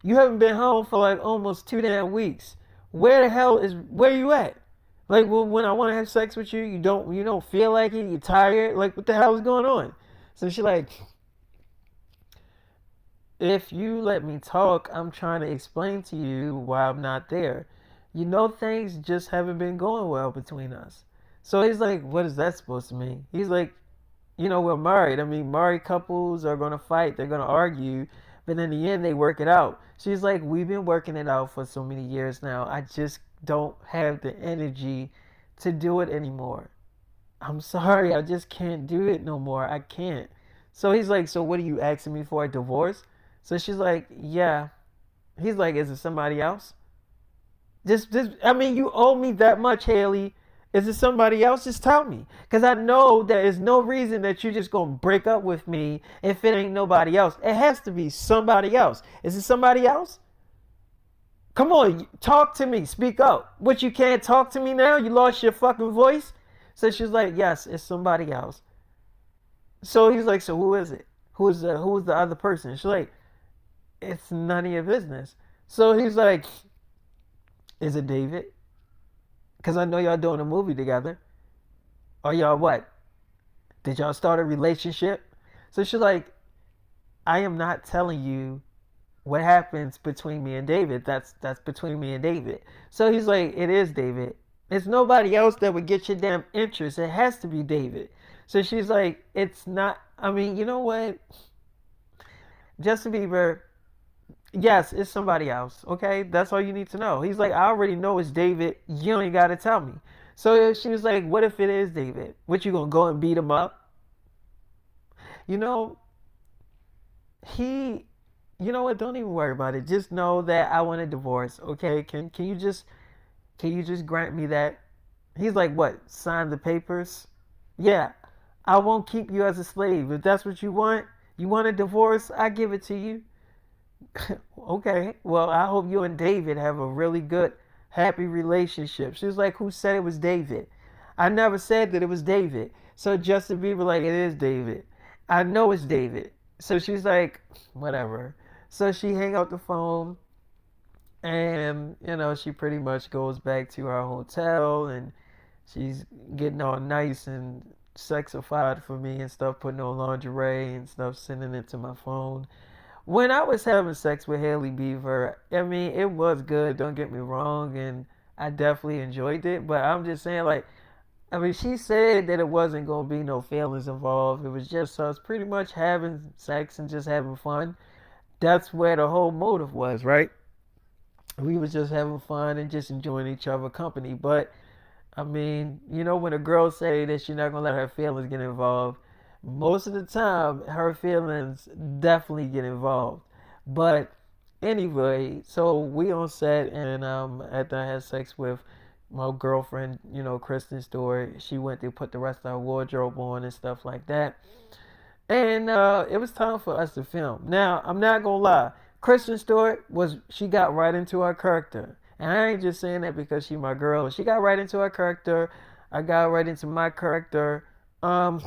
[SPEAKER 1] You haven't been home for like almost 2 damn weeks. Where you at? Like, well, when I want to have sex with you, you don't feel like it. You're tired. Like, what the hell is going on? So she like, if you let me talk, I'm trying to explain to you why I'm not there. Things just haven't been going well between us. So he's like, what is that supposed to mean? He's like, we're married. I mean, married couples are going to fight, they're going to argue, but in the end, they work it out. She's like, we've been working it out for so many years now. I just don't have the energy to do it anymore. I'm sorry, I just can't do it no more. I can't. So he's like, so what are you asking me for, a divorce? So she's like, yeah. He's like, is it somebody else? I mean, you owe me that much, Haley. Is it somebody else? Just tell me. Because I know there is no reason that you're just going to break up with me if it ain't nobody else. It has to be somebody else. Is it somebody else? Come on, talk to me. Speak up. What, you can't talk to me now? You lost your fucking voice? So she's like, yes, it's somebody else. So he's like, so who is it? Who's the other person? She's like, it's none of your business. So he's like, is it David? Because I know y'all doing a movie together. Or y'all what? Did y'all start a relationship? So she's like, I am not telling you what happens between me and David. That's between me and David. So he's like, it is David. It's nobody else that would get your damn interest. It has to be David. So she's like, it's not. I mean, you know what? Justin Bieber, yes, it's somebody else. Okay, that's all you need to know. He's like, I already know it's David. You ain't got to tell me. So she was like, what if it is David? What, you gonna go and beat him up? You know, he, you know what? Don't even worry about it. Just know that I want a divorce. Okay? Can you just grant me that? He's like, what? Sign the papers? Yeah. I won't keep you as a slave. If that's what you want a divorce, I give it to you. Okay, well, I hope you and David have a really good, happy relationship. She was like, who said it was David? I never said that it was David. So Justin Bieber, like, it is David. I know it's David. So she's like, whatever. So she hang up the phone and, she pretty much goes back to her hotel and she's getting all nice and sexified for me and stuff, putting on lingerie and stuff, sending it to my phone. When I was having sex with Hailey Bieber, I mean, it was good, don't get me wrong, and I definitely enjoyed it, but I'm just saying, like, I mean, she said that it wasn't going to be no feelings involved. It was just us pretty much having sex and just having fun. That's where the whole motive was, right? We was just having fun and just enjoying each other company. But I mean, when a girl say that she's not gonna let her feelings get involved, most of the time her feelings definitely get involved. But anyway, so we on set and after I had sex with my girlfriend, Kristen Stewart, she went to put the rest of her wardrobe on and stuff like that. And it was time for us to film. Now, I'm not gonna lie. Kristen Stewart she got right into her character. And I ain't just saying that because she my girl. She got right into her character. I got right into my character. Um,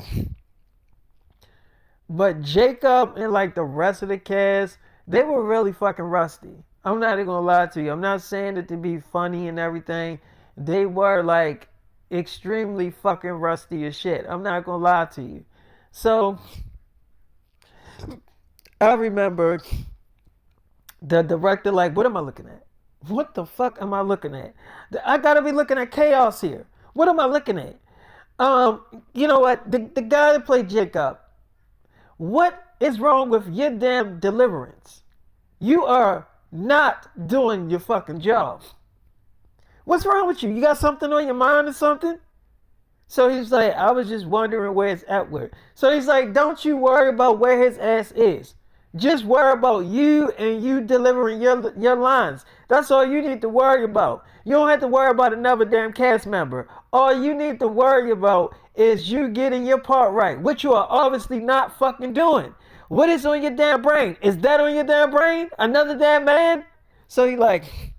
[SPEAKER 1] but Jacob and like the rest of the cast, they were really fucking rusty. I'm not even gonna lie to you. I'm not saying it to be funny and everything. They were like extremely fucking rusty as shit. I'm not gonna lie to you. So I remember the director like, what am I looking at? What the fuck am I looking at? I gotta be looking at chaos here. What am I looking at? Um, you know what? The guy that played Jacob, what is wrong with your damn deliverance? You are not doing your fucking job. What's wrong with you? You got something on your mind or something? So he's like, I was just wondering where it's at with. So he's like, don't you worry about where his ass is. Just worry about you and you delivering your lines. That's all you need to worry about. You don't have to worry about another damn cast member. All you need to worry about is you getting your part right, which you are obviously not fucking doing. What is on your damn brain? Is that on your damn brain? Another damn man? So he like,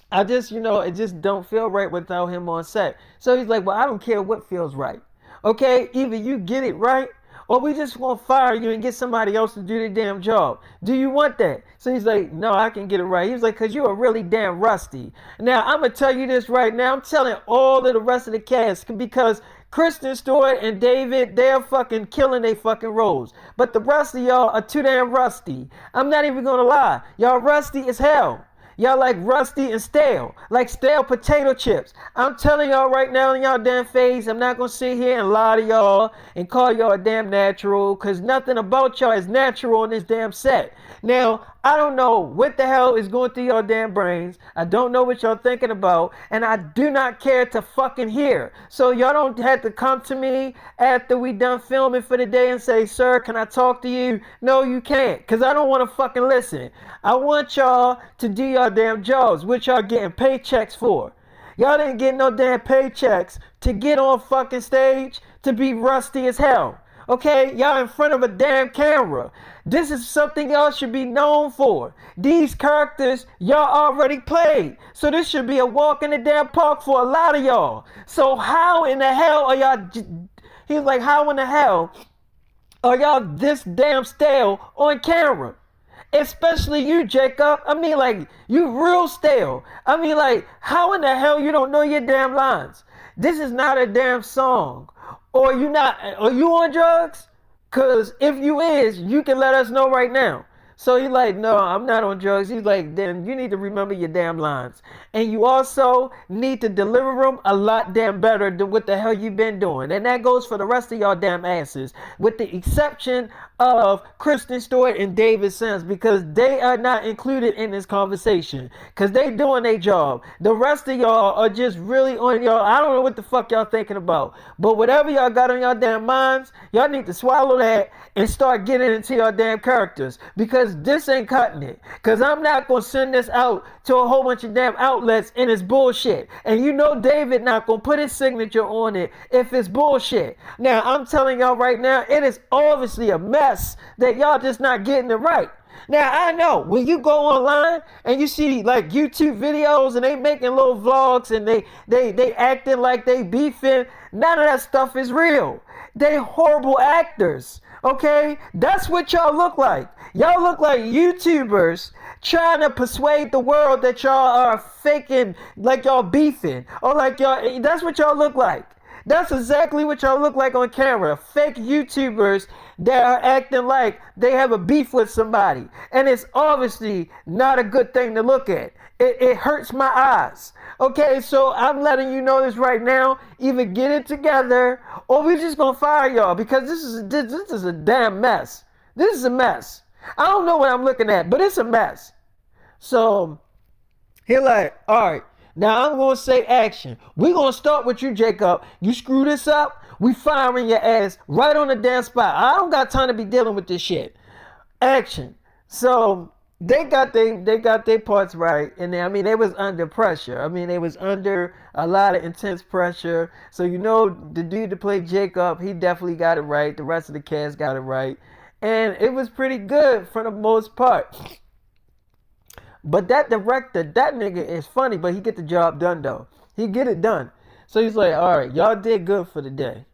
[SPEAKER 1] I just, it just don't feel right without him on set. So he's like, well, I don't care what feels right. Okay, either you get it right or we just gonna fire you and get somebody else to do the damn job. Do you want that? So he's like, no, I can get it right. He's like, because you are really damn rusty. Now, I'm going to tell you this right now. I'm telling all of the rest of the cast because Kristen Stewart and David, they're fucking killing their fucking roles. But the rest of y'all are too damn rusty. I'm not even going to lie. Y'all rusty as hell. Y'all like rusty and stale, like stale potato chips. I'm telling y'all right now in y'all damn face, I'm not going to sit here and lie to y'all and call y'all damn natural because nothing about y'all is natural in this damn set. Now, I don't know what the hell is going through your damn brains. I don't know what y'all thinking about, and I do not care to fucking hear. So y'all don't have to come to me after we done filming for the day and say, sir, can I talk to you? No, you can't, because I don't want to fucking listen. I want y'all to do your damn jobs, which y'all getting paychecks for. Y'all didn't get no damn paychecks to get on fucking stage to be rusty as hell. Okay, y'all in front of a damn camera. This is something y'all should be known for. These characters y'all already played. So this should be a walk in the damn park for a lot of y'all. So how in the hell are y'all, he's like, how in the hell are y'all this damn stale on camera? Especially you, Jacob. I mean, like, you real stale. I mean, like, how in the hell you don't know your damn lines? This is not a damn song. Or you not, are you on drugs? Cause if you is, you can let us know right now. So he's like, no, I'm not on drugs. He's like, then you need to remember your damn lines. And you also need to deliver them a lot damn better than what the hell you been doing. And that goes for the rest of y'all damn asses. With the exception of Kristen Stewart and David Sims, because they are not included in this conversation. Because they doing their job. The rest of y'all are just really on y'all. I don't know what the fuck y'all thinking about. But whatever y'all got on y'all damn minds, y'all need to swallow that and start getting into your damn characters. Because this ain't cutting it. Because I'm not going to send this out to a whole bunch of damn outlets and it's bullshit. And you know David not going to put his signature on it if it's bullshit. Now, I'm telling y'all right now, it is obviously a mess that y'all just not getting it right. Now, I know when you go online and you see like YouTube videos and they making little vlogs and they acting like they beefing, none of that stuff is real. They horrible actors. Okay, that's what y'all look like. Y'all look like YouTubers trying to persuade the world that y'all are faking, like y'all beefing, or like y'all. That's what y'all look like. That's exactly what y'all look like on camera. Fake YouTubers that are acting like they have a beef with somebody. And it's obviously not a good thing to look at. It hurts my eyes. Okay, so I'm letting you know this right now. Either get it together or we're just going to fire y'all because this is a damn mess. This is a mess. I don't know what I'm looking at, but it's a mess. So, he's like, all right. Now I'm going to say action. We're going to start with you, Jacob. You screw this up, we firing your ass right on the damn spot. I don't got time to be dealing with this shit. Action. So they got their parts right. And they was under pressure. They was under a lot of intense pressure. So the dude to play Jacob, he definitely got it right. The rest of the cast got it right. And it was pretty good for the most part. But that director, that nigga is funny, but he get the job done though. He get it done. So he's like, all right, y'all did good for the day.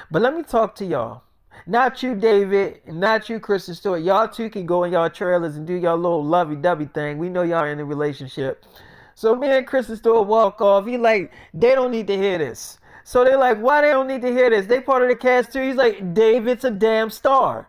[SPEAKER 1] But let me talk to y'all. Not you, David, not you, Kristen Stewart. Y'all two can go in y'all trailers and do y'all little lovey-dovey thing. We know y'all in a relationship. So me and Kristen Stewart walk off. He like, they don't need to hear this. So they're like, why they don't need to hear this? They part of the cast too. He's like, David's a damn star.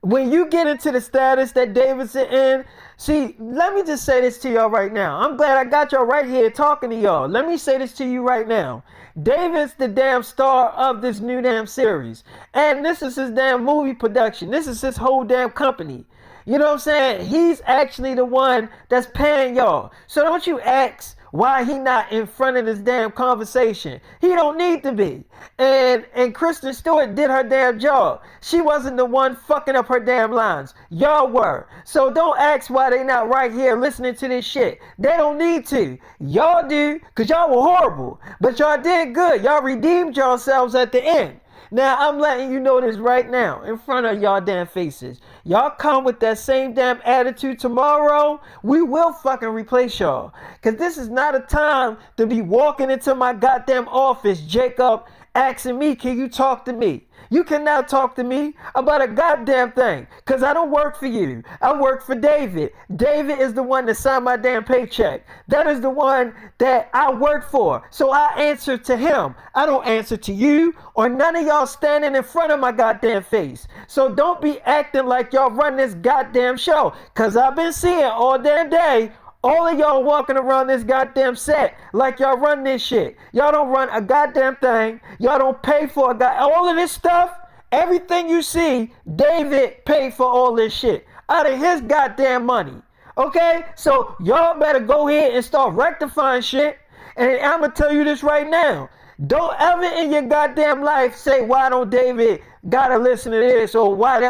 [SPEAKER 1] When you get into the status that David's in, see, let me just say this to y'all right now. I'm glad I got y'all right here talking to y'all. Let me say this to you right now. David's the damn star of this new damn series. And this is his damn movie production. This is his whole damn company. You know what I'm saying? He's actually the one that's paying y'all. So don't you ask why he not in front of this damn conversation. He don't need to be. And Kristen Stewart did her damn job. She wasn't the one fucking up her damn lines. Y'all were. So don't ask why they not right here listening to this shit. They don't need to. Y'all do, because y'all were horrible. But y'all did good. Y'all redeemed yourselves at the end. Now, I'm letting you know this right now in front of y'all damn faces. Y'all come with that same damn attitude tomorrow, we will fucking replace y'all. Because this is not a time to be walking into my goddamn office, Jacob, asking me, can you talk to me? You cannot talk to me about a goddamn thing, because I don't work for you. I work for David. David is the one that signed my damn paycheck. That is the one that I work for. So I answer to him. I don't answer to you or none of y'all standing in front of my goddamn face. So don't be acting like y'all run this goddamn show, because I've been seeing all damn day all of y'all walking around this goddamn set like y'all run this shit. Y'all don't run a goddamn thing. Y'all don't pay for all of this stuff. Everything you see, David paid for all this shit out of his goddamn money. Okay? So y'all better go ahead and start rectifying shit. And I'm going to tell you this right now. Don't ever in your goddamn life say, why don't David gotta listen to this? Or why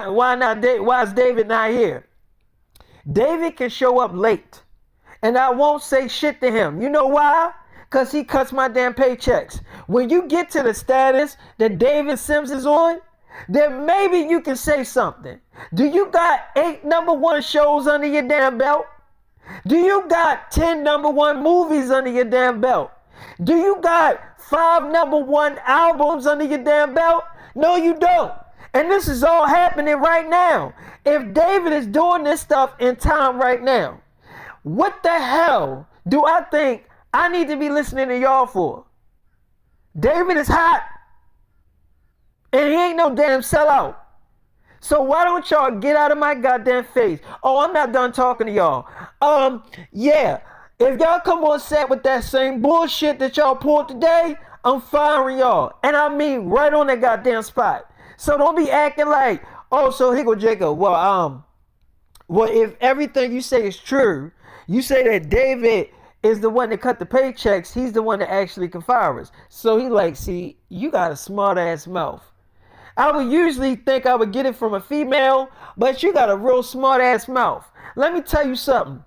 [SPEAKER 1] is David not here? David can show up late. And I won't say shit to him. You know why? Because he cuts my damn paychecks. When you get to the status that David Sims is on, then maybe you can say something. Do you got 8 #1 shows under your damn belt? Do you got 10 #1 movies under your damn belt? Do you got 5 #1 albums under your damn belt? No, you don't. And this is all happening right now. If David is doing this stuff in time right now, what the hell do I think I need to be listening to y'all for? David is hot. And he ain't no damn sellout. So why don't y'all get out of my goddamn face? Oh, I'm not done talking to y'all. Yeah. If y'all come on set with that same bullshit that y'all pulled today, I'm firing y'all. And I mean right on that goddamn spot. So don't be acting like, oh, so here go Jacob. Well, if everything you say is true, you say that David is the one that cut the paychecks. He's the one that actually can fire us. So he like, see, you got a smart ass mouth. I would usually think I would get it from a female, but you got a real smart ass mouth. Let me tell you something.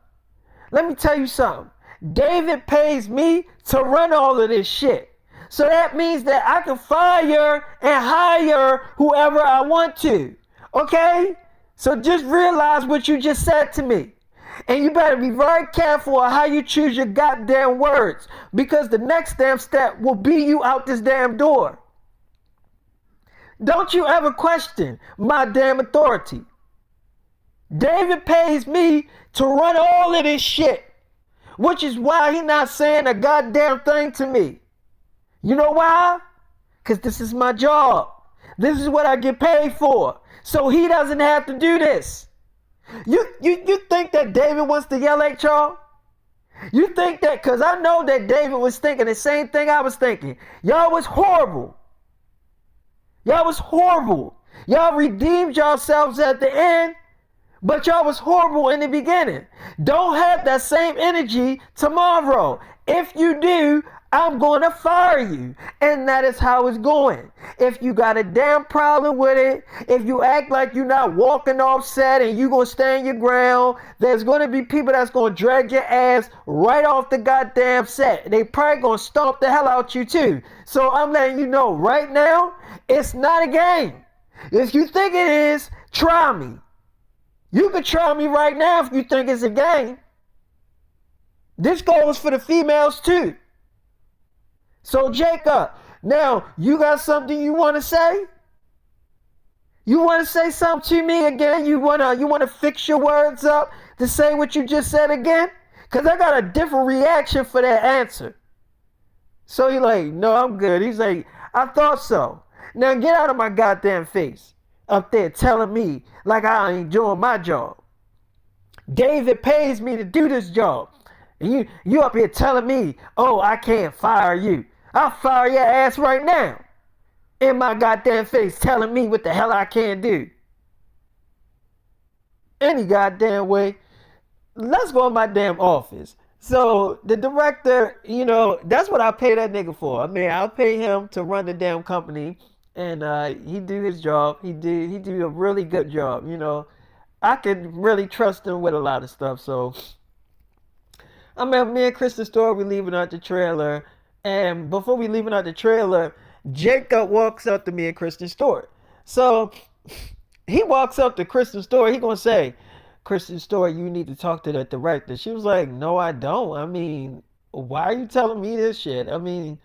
[SPEAKER 1] David pays me to run all of this shit. So that means that I can fire and hire whoever I want to. Okay? So just realize what you just said to me. And you better be very careful of how you choose your goddamn words, because the next damn step will be you out this damn door. Don't you ever question my damn authority. David pays me to run all of this shit, which is why he's not saying a goddamn thing to me. You know why? Because this is my job. This is what I get paid for. So he doesn't have to do this. You think that David wants to yell at y'all? You think that, because I know that David was thinking the same thing I was thinking. Y'all was horrible. Y'all redeemed yourselves at the end, but y'all was horrible in the beginning. Don't have that same energy tomorrow. If you do, I'm going to fire you. And that is how it's going. If you got a damn problem with it, if you act like you're not walking off set and you're going to stand your ground, there's going to be people that's going to drag your ass right off the goddamn set. They probably going to stomp the hell out you too. So I'm letting you know right now, it's not a game. If you think it is, try me. You can try me right now if you think it's a game. This goes for the females too. So Jacob, now you got something you want to say? You want to say something to me again? You wanna fix your words up to say what you just said again? Because I got a different reaction for that answer. So he's like, no, I'm good. He's like, I thought so. Now get out of my goddamn face up there telling me like I ain't doing my job. David pays me to do this job. And you up here telling me, oh, I can't fire you. I'll fire your ass right now. In my goddamn face telling me what the hell I can't do. Any goddamn way. Let's go in my damn office. So the director, that's what I pay that nigga for. I mean, I'll pay him to run the damn company, and he do his job. He do a really good job. I could really trust him with a lot of stuff. So I mean, me and Kristen Stewart, we leaving out the trailer, and before we leaving out the trailer, Jacob walks up to me and Kristen Stewart. So he walks up to Kristen Stewart. He gonna say, Kristen Stewart, you need to talk to the director. She was like, no, I don't. I mean, why are you telling me this shit? I mean,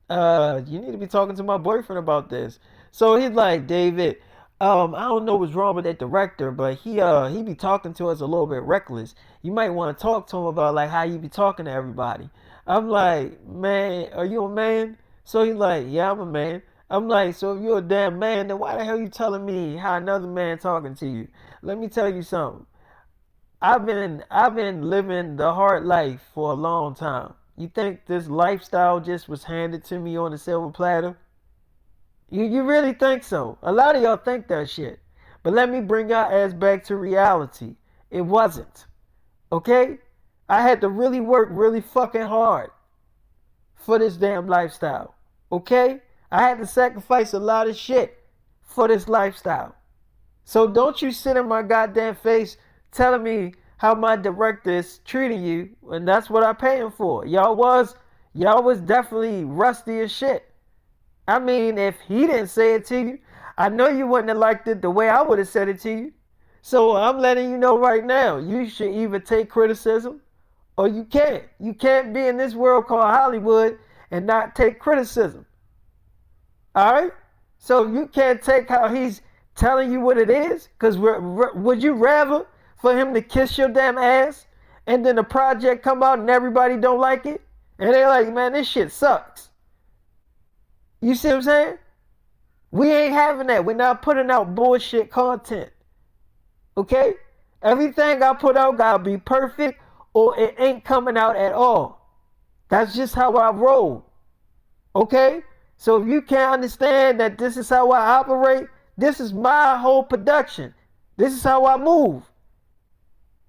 [SPEAKER 1] you need to be talking to my boyfriend about this. So he's like, David, I don't know what's wrong with that director, but he be talking to us a little bit reckless. You might want to talk to him about like how you be talking to everybody. I'm like, man, are you a man? So he's like, yeah, I'm a man. I'm like, so if you're a damn man, then why the hell are you telling me how another man talking to you? Let me tell you something. I've been living the hard life for a long time. You think this lifestyle just was handed to me on a silver platter? You really think so? A lot of y'all think that shit. But let me bring y'all ass back to reality. It wasn't. Okay? I had to really work really fucking hard for this damn lifestyle. Okay? I had to sacrifice a lot of shit for this lifestyle. So don't you sit in my goddamn face telling me how my director is treating you, and that's what I pay him for. Y'all was definitely rusty as shit. I mean, if he didn't say it to you, I know you wouldn't have liked it the way I would have said it to you. So I'm letting you know right now, you should either take criticism or you can't. You can't be in this world called Hollywood and not take criticism. All right? So you can't take how he's telling you what it is, because would you rather for him to kiss your damn ass and then the project come out and everybody don't like it? And they're like, man, this shit sucks. You see what I'm saying? We ain't having that. We're not putting out bullshit content. Okay? Everything I put out gotta be perfect or it ain't coming out at all. That's just how I roll. Okay? So if you can't understand that this is how I operate, this is my whole production. This is how I move.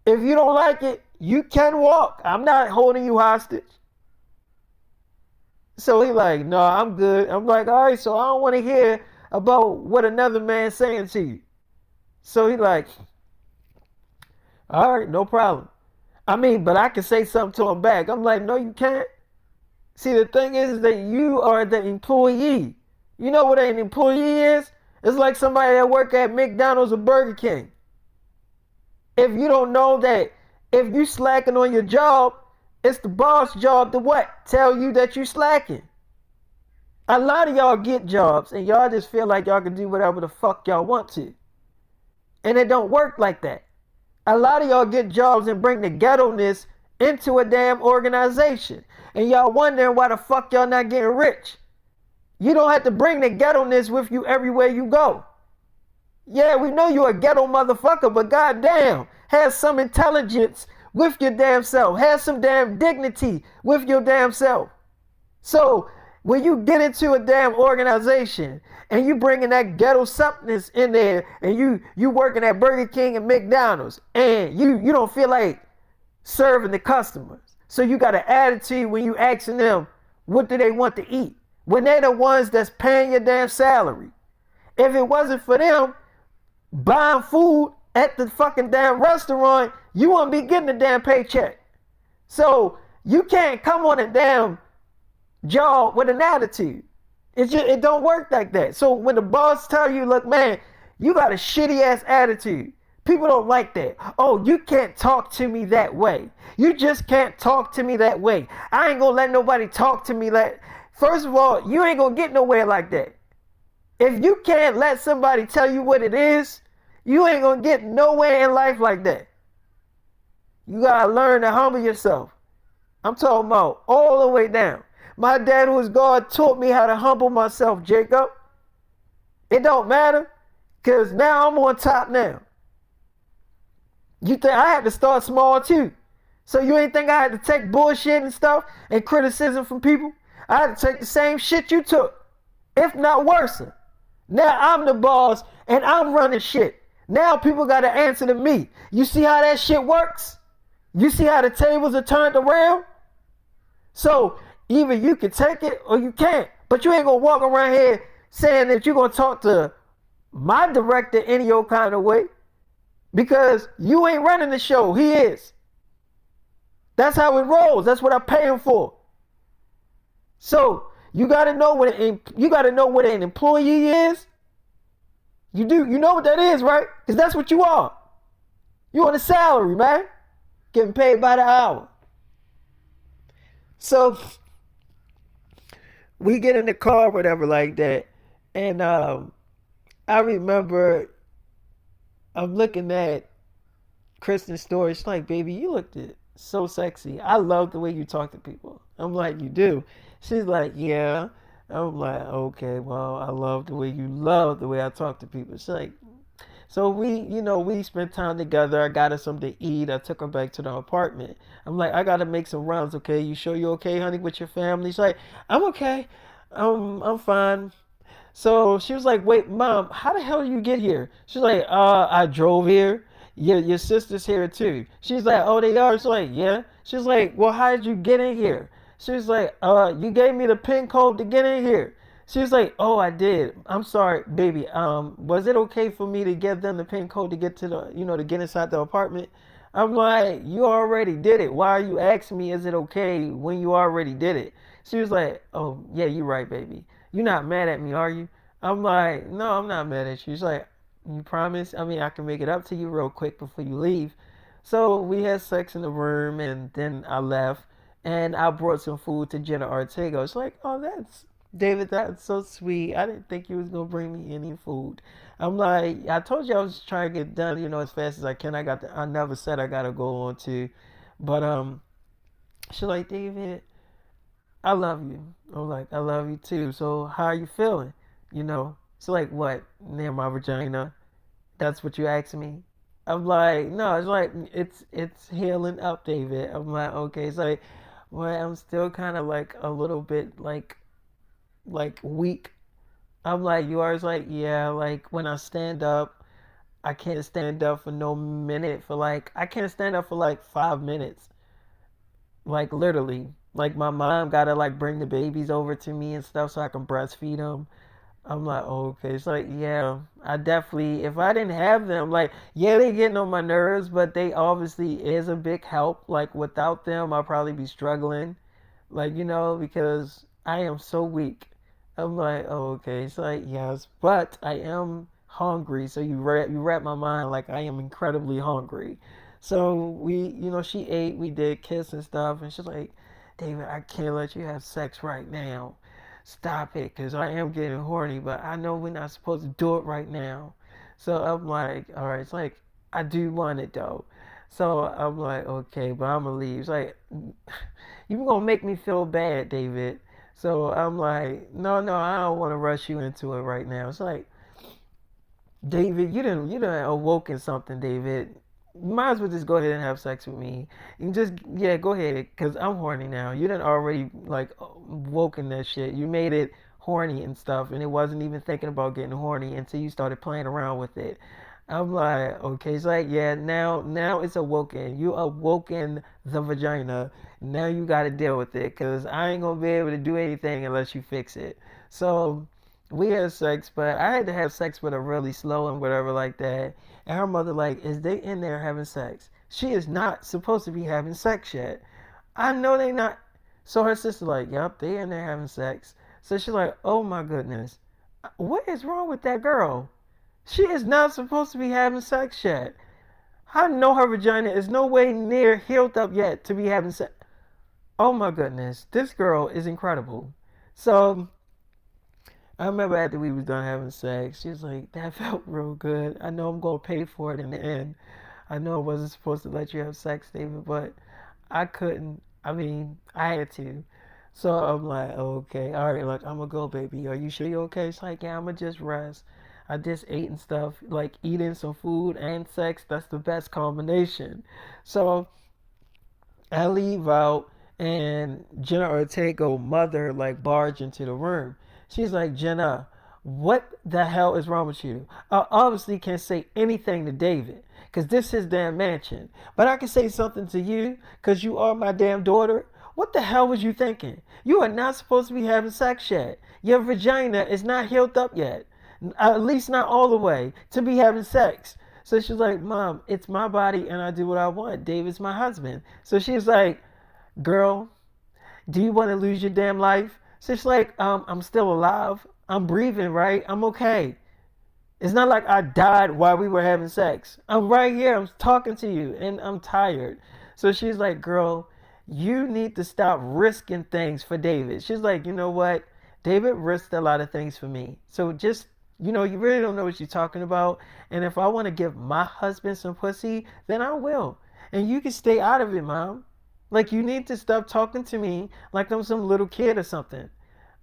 [SPEAKER 1] If you don't like it, you can walk. I'm not holding you hostage. So he like, no, I'm good. I'm like, all right, so I don't want to hear about what another man's saying to you. So he like, all right, no problem. I mean, but I can say something to him back. I'm like, no, you can't. See, the thing is that you are the employee. You know what an employee is? It's like somebody that work at McDonald's or Burger King. If you don't know that if you slacking on your job, it's the boss' job to what? Tell you that you slacking. A lot of y'all get jobs and y'all just feel like y'all can do whatever the fuck y'all want to. And it don't work like that. A lot of y'all get jobs and bring the ghetto-ness into a damn organization. And y'all wondering why the fuck y'all not getting rich. You don't have to bring the ghetto-ness with you everywhere you go. Yeah, we know you're a ghetto motherfucker, but goddamn, have some intelligence with your damn self. Have some damn dignity with your damn self. So when you get into a damn organization and you bringing that ghetto somethings in there and you working at Burger King and McDonald's and you don't feel like serving the customers. So you got an attitude when you asking them what do they want to eat. When they're the ones that's paying your damn salary. If it wasn't for them buying food at the fucking damn restaurant, you wouldn't be getting a damn paycheck. So you can't come on a damn job with an attitude. It don't work like that. So when the boss tell you, look, man, you got a shitty ass attitude. People don't like that. Oh, you can't talk to me that way. You just can't talk to me that way. I ain't gonna let nobody talk to me like. First of all, you ain't gonna get nowhere like that. If you can't let somebody tell you what it is, you ain't gonna get nowhere in life like that. You gotta learn to humble yourself. I'm talking about all the way down. My dad, who is God, taught me how to humble myself, Jacob. It don't matter, because now I'm on top now. You think I had to start small too? So you ain't think I had to take bullshit and stuff and criticism from people? I had to take the same shit you took, if not worse. Now I'm the boss and I'm running shit. Now people got to answer to me. You see how that shit works? You see how the tables are turned around? So either you can take it or you can't. But you ain't going to walk around here saying that you're going to talk to my director any your kind of way, because you ain't running the show. He is. That's how it rolls. That's what I pay him for. So you gotta know what an employee is. You know what that is, right? Because that's what you are. You on a salary, man, getting paid by the hour. So we get in the car, whatever, like that, and I remember I'm looking at Kristen Stewart. She's like, baby, you looked so sexy. I love the way you talk to people. I'm like, you do? She's like, yeah. I'm like, okay, well, I love the way you love the way I talk to people. She's like, so we spent time together. I got her something to eat. I took her back to the apartment. I'm like, I gotta make some rounds, okay? You sure you okay, honey, with your family? She's like, I'm okay. I'm fine. So she was like, wait, mom, how the hell did you get here? She's like, I drove here. Your sister's here too. She's like, oh, they are? She's like, yeah. She's like, well, how did you get in here? She's like, you gave me the pin code to get in here. She was like, oh, I did. I'm sorry, baby. Was it okay for me to give them the pin code to get to to get inside the apartment? I'm like, you already did it. Why are you asking me, is it okay when you already did it? She was like, oh, yeah, you're right, baby. You're not mad at me, are you? I'm like, no, I'm not mad at you. She's like, you promise? I mean, I can make it up to you real quick before you leave. So we had sex in the room, and then I left, and I brought some food to Jenna Ortega. It's like, oh, David, that's so sweet. I didn't think you was gonna bring me any food. I'm like, I told you I was trying to get done, as fast as I can. I never said I gotta go on to, but she's like, David, I love you. I'm like, I love you too. So how are you feeling? It's like, what, near my vagina? That's what you asked me. I'm like, no, it's like it's healing up, David. I'm like, okay. It's like, well, I'm still kind of like a little bit like weak. I'm like, you are? It's like, yeah, like when I stand up, I can't stand up for no minute for like I can't stand up for like 5 minutes. Like literally. Like my mom gotta like bring the babies over to me and stuff so I can breastfeed them. I'm like, oh, okay. It's like, yeah, I definitely, if I didn't have them, like, yeah, they getting on my nerves, but they obviously is a big help. Like, without them, I'll probably be struggling, like, because I am so weak. I'm like, oh, okay. It's like, yes, but I am hungry. So you wrap my mind like I am incredibly hungry. So she ate, we did kiss and stuff, and she's like, David, I can't let you have sex right now. Stop it, because I am getting horny, but I know we're not supposed to do it right now. So I'm like, all right, it's like, I do want it though. So I'm like, okay, but I'm gonna leave. It's like, you're gonna make me feel bad, David. So I'm like, no, no, I don't want to rush you into it right now. It's like, David, you done awoken something, David. You might as well just go ahead and have sex with me. You just, yeah, go ahead, cause I'm horny now. You done already like woken that shit. You made it horny and stuff, and it wasn't even thinking about getting horny until you started playing around with it. I'm like, okay, it's like, yeah, now it's awoken. You awoken the vagina. Now you got to deal with it, cause I ain't gonna be able to do anything unless you fix it. So we had sex, but I had to have sex with her really slow and whatever like that. And her mother like, is they in there having sex? She is not supposed to be having sex yet. I know they not. So her sister like, yep, they in there having sex. So she's like, oh my goodness, what is wrong with that girl? She is not supposed to be having sex yet. I know her vagina is no way near healed up yet to be having sex. Oh my goodness, this girl is incredible. So I remember after we was done having sex, she was like, "That felt real good. I know I'm gonna pay for it in the end. I know I wasn't supposed to let you have sex, David, but I couldn't. I mean, I had to." So I'm like, "Okay, all right, look, I'm gonna go, baby. Are you sure you're okay?" She's like, "Yeah, I'm gonna just rest. I just ate and stuff. Like eating some food and sex, that's the best combination." So I leave out, and Jenna Ortega mother like barge into the room. She's like, "Jenna, what the hell is wrong with you? I obviously can't say anything to David because this is his damn mansion, but I can say something to you because you are my damn daughter. What the hell was you thinking? You are not supposed to be having sex yet. Your vagina is not healed up yet, at least not all the way to be having sex." So she's like, "Mom, it's my body and I do what I want. David's my husband." So she's like, "Girl, do you want to lose your damn life?" So she's like, "I'm still alive. I'm breathing, right? I'm okay. It's not like I died while we were having sex. I'm right here. I'm talking to you and I'm tired." So she's like, "Girl, you need to stop risking things for David." She's like, "You know what? David risked a lot of things for me. So just, you really don't know what you're talking about. And if I want to give my husband some pussy, then I will. And you can stay out of it, Mom. Like, you need to stop talking to me like I'm some little kid or something.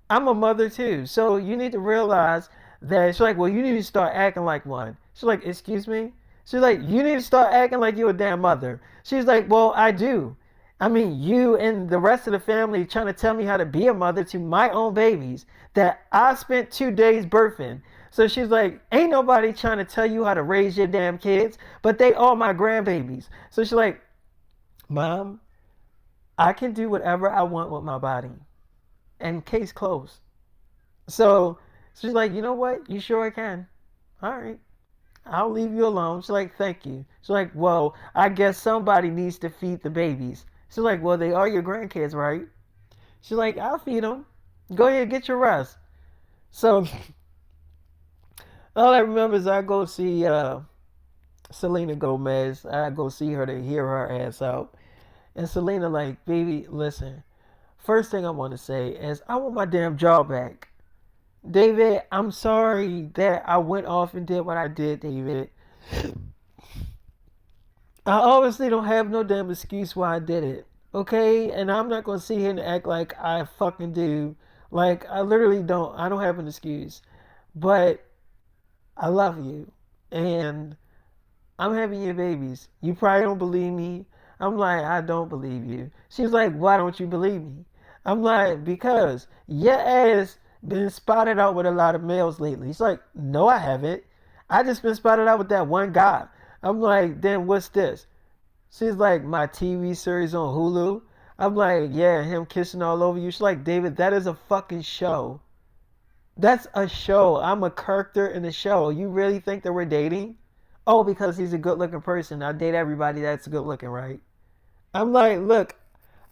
[SPEAKER 1] I'm a mother too. So you need to realize that." She's like, "Well, you need to start acting like one." She's like, "Excuse me?" She's like, "You need to start acting like you're a damn mother." She's like, "Well, I do. I mean, you and the rest of the family trying to tell me how to be a mother to my own babies that I spent 2 days birthing." So she's like, "Ain't nobody trying to tell you how to raise your damn kids, but they are my grandbabies." So she's like, "Mom, I can do whatever I want with my body." And case closed. So she's like, "You know what? You sure I can. All right. I'll leave you alone." She's like, "Thank you." She's like, "Well, I guess somebody needs to feed the babies." She's like, "Well, they are your grandkids, right?" She's like, "I'll feed them. Go ahead, get your rest." So all I remember is I go see Selena Gomez. I go see her to hear her ass out. And Selena like, "Baby, listen. First thing I want to say is I want my damn job back. David, I'm sorry that I went off and did what I did, David. I obviously don't have no damn excuse why I did it. Okay? And I'm not gonna sit here and act like I fucking do. Like I literally don't. I don't have an excuse. But I love you. And I'm having your babies. You probably don't believe me." I'm like, "I don't believe you." She's like, "Why don't you believe me?" I'm like, "Because your ass been spotted out with a lot of males lately." She's like, "No, I haven't. I just been spotted out with that one guy." I'm like, "Then what's this?" She's like, "My TV series on Hulu." I'm like, "Yeah, him kissing all over you." She's like, "David, that is a fucking show. That's a show. I'm a character in the show. You really think that we're dating?" "Oh, because he's a good looking person. I date everybody that's good looking, right?" I'm like, "Look,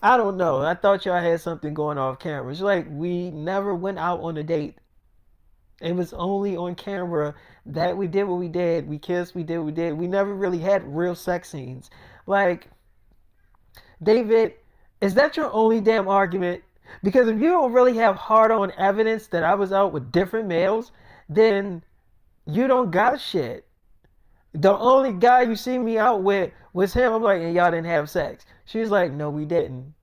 [SPEAKER 1] I don't know. I thought y'all had something going off camera." She's like, "We never went out on a date. It was only on camera that we did what we did. We kissed, we did what we did. We never really had real sex scenes." Like, David, is that your only damn argument? Because if you don't really have hard on evidence that I was out with different males, then you don't got shit. The only guy you see me out with was him. I'm like, "And y'all didn't have sex?" She's like, "No, we didn't."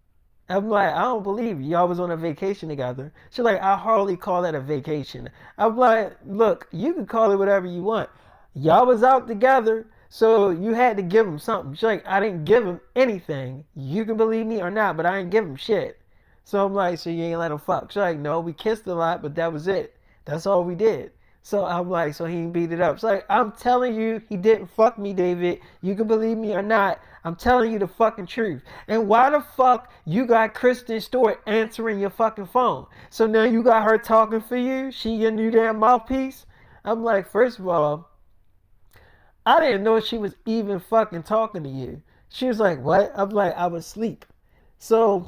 [SPEAKER 1] I'm like, "I don't believe you. Y'all was on a vacation together." She's like, "I hardly call that a vacation." I'm like, "Look, you can call it whatever you want. Y'all was out together, so you had to give him something." She's like, "I didn't give him anything. You can believe me or not, but I didn't give him shit." So I'm like, "So you ain't let him fuck?" She's like, "No, we kissed a lot, but that was it. That's all we did." So I'm like, "So he beat it up." It's like, "I'm telling you, he didn't fuck me, David. You can believe me or not. I'm telling you the fucking truth." "And why the fuck you got Kristen Stewart answering your fucking phone? So now you got her talking for you? She your new damn mouthpiece?" I'm like, "First of all, I didn't know she was even fucking talking to you." She was like, "What?" I'm like, "I was asleep." So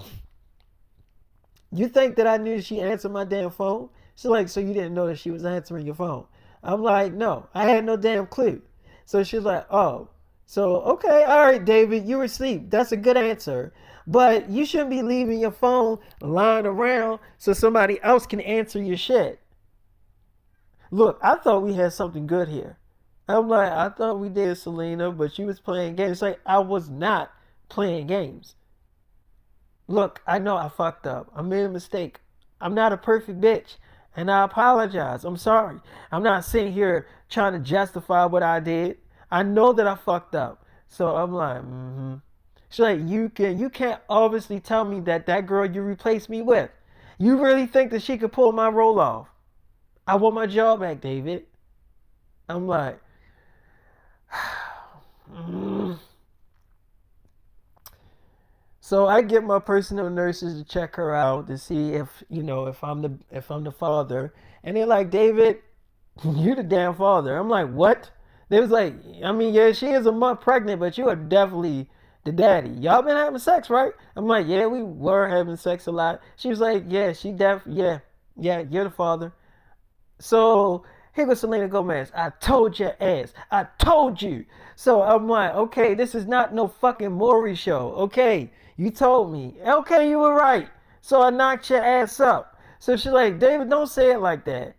[SPEAKER 1] you think that I knew she answered my damn phone? She's like, "So you didn't know that she was answering your phone?" I'm like, "No, I had no damn clue." So she's like, "Oh, so okay, all right, David, you were asleep. That's a good answer. But you shouldn't be leaving your phone lying around so somebody else can answer your shit." Look, I thought we had something good here. I'm like, I thought we did, Selena, but you was playing games. Like, I was not playing games. Look, I know I fucked up. I made a mistake. I'm not a perfect bitch. And I apologize. I'm sorry. I'm not sitting here trying to justify what I did. I know that I fucked up. So I'm like, mm-hmm. She's like, you can't obviously tell me that that girl you replaced me with. You really think that she could pull my role off? I want my job back, David. I'm like, mm. So I get my personal nurses to check her out to see if if I'm the father, and they're like, David, you the damn father. I'm like, what? They was like, I mean, yeah, she is a month pregnant, but you are definitely the daddy. Y'all been having sex, right? I'm like, yeah, we were having sex a lot. She was like, yeah, yeah, you're the father. So here goes Selena Gomez. I told your ass. I told you. So I'm like, okay, this is not no fucking Maury show. Okay, you told me. Okay, you were right. So I knocked your ass up. So she's like, David, don't say it like that.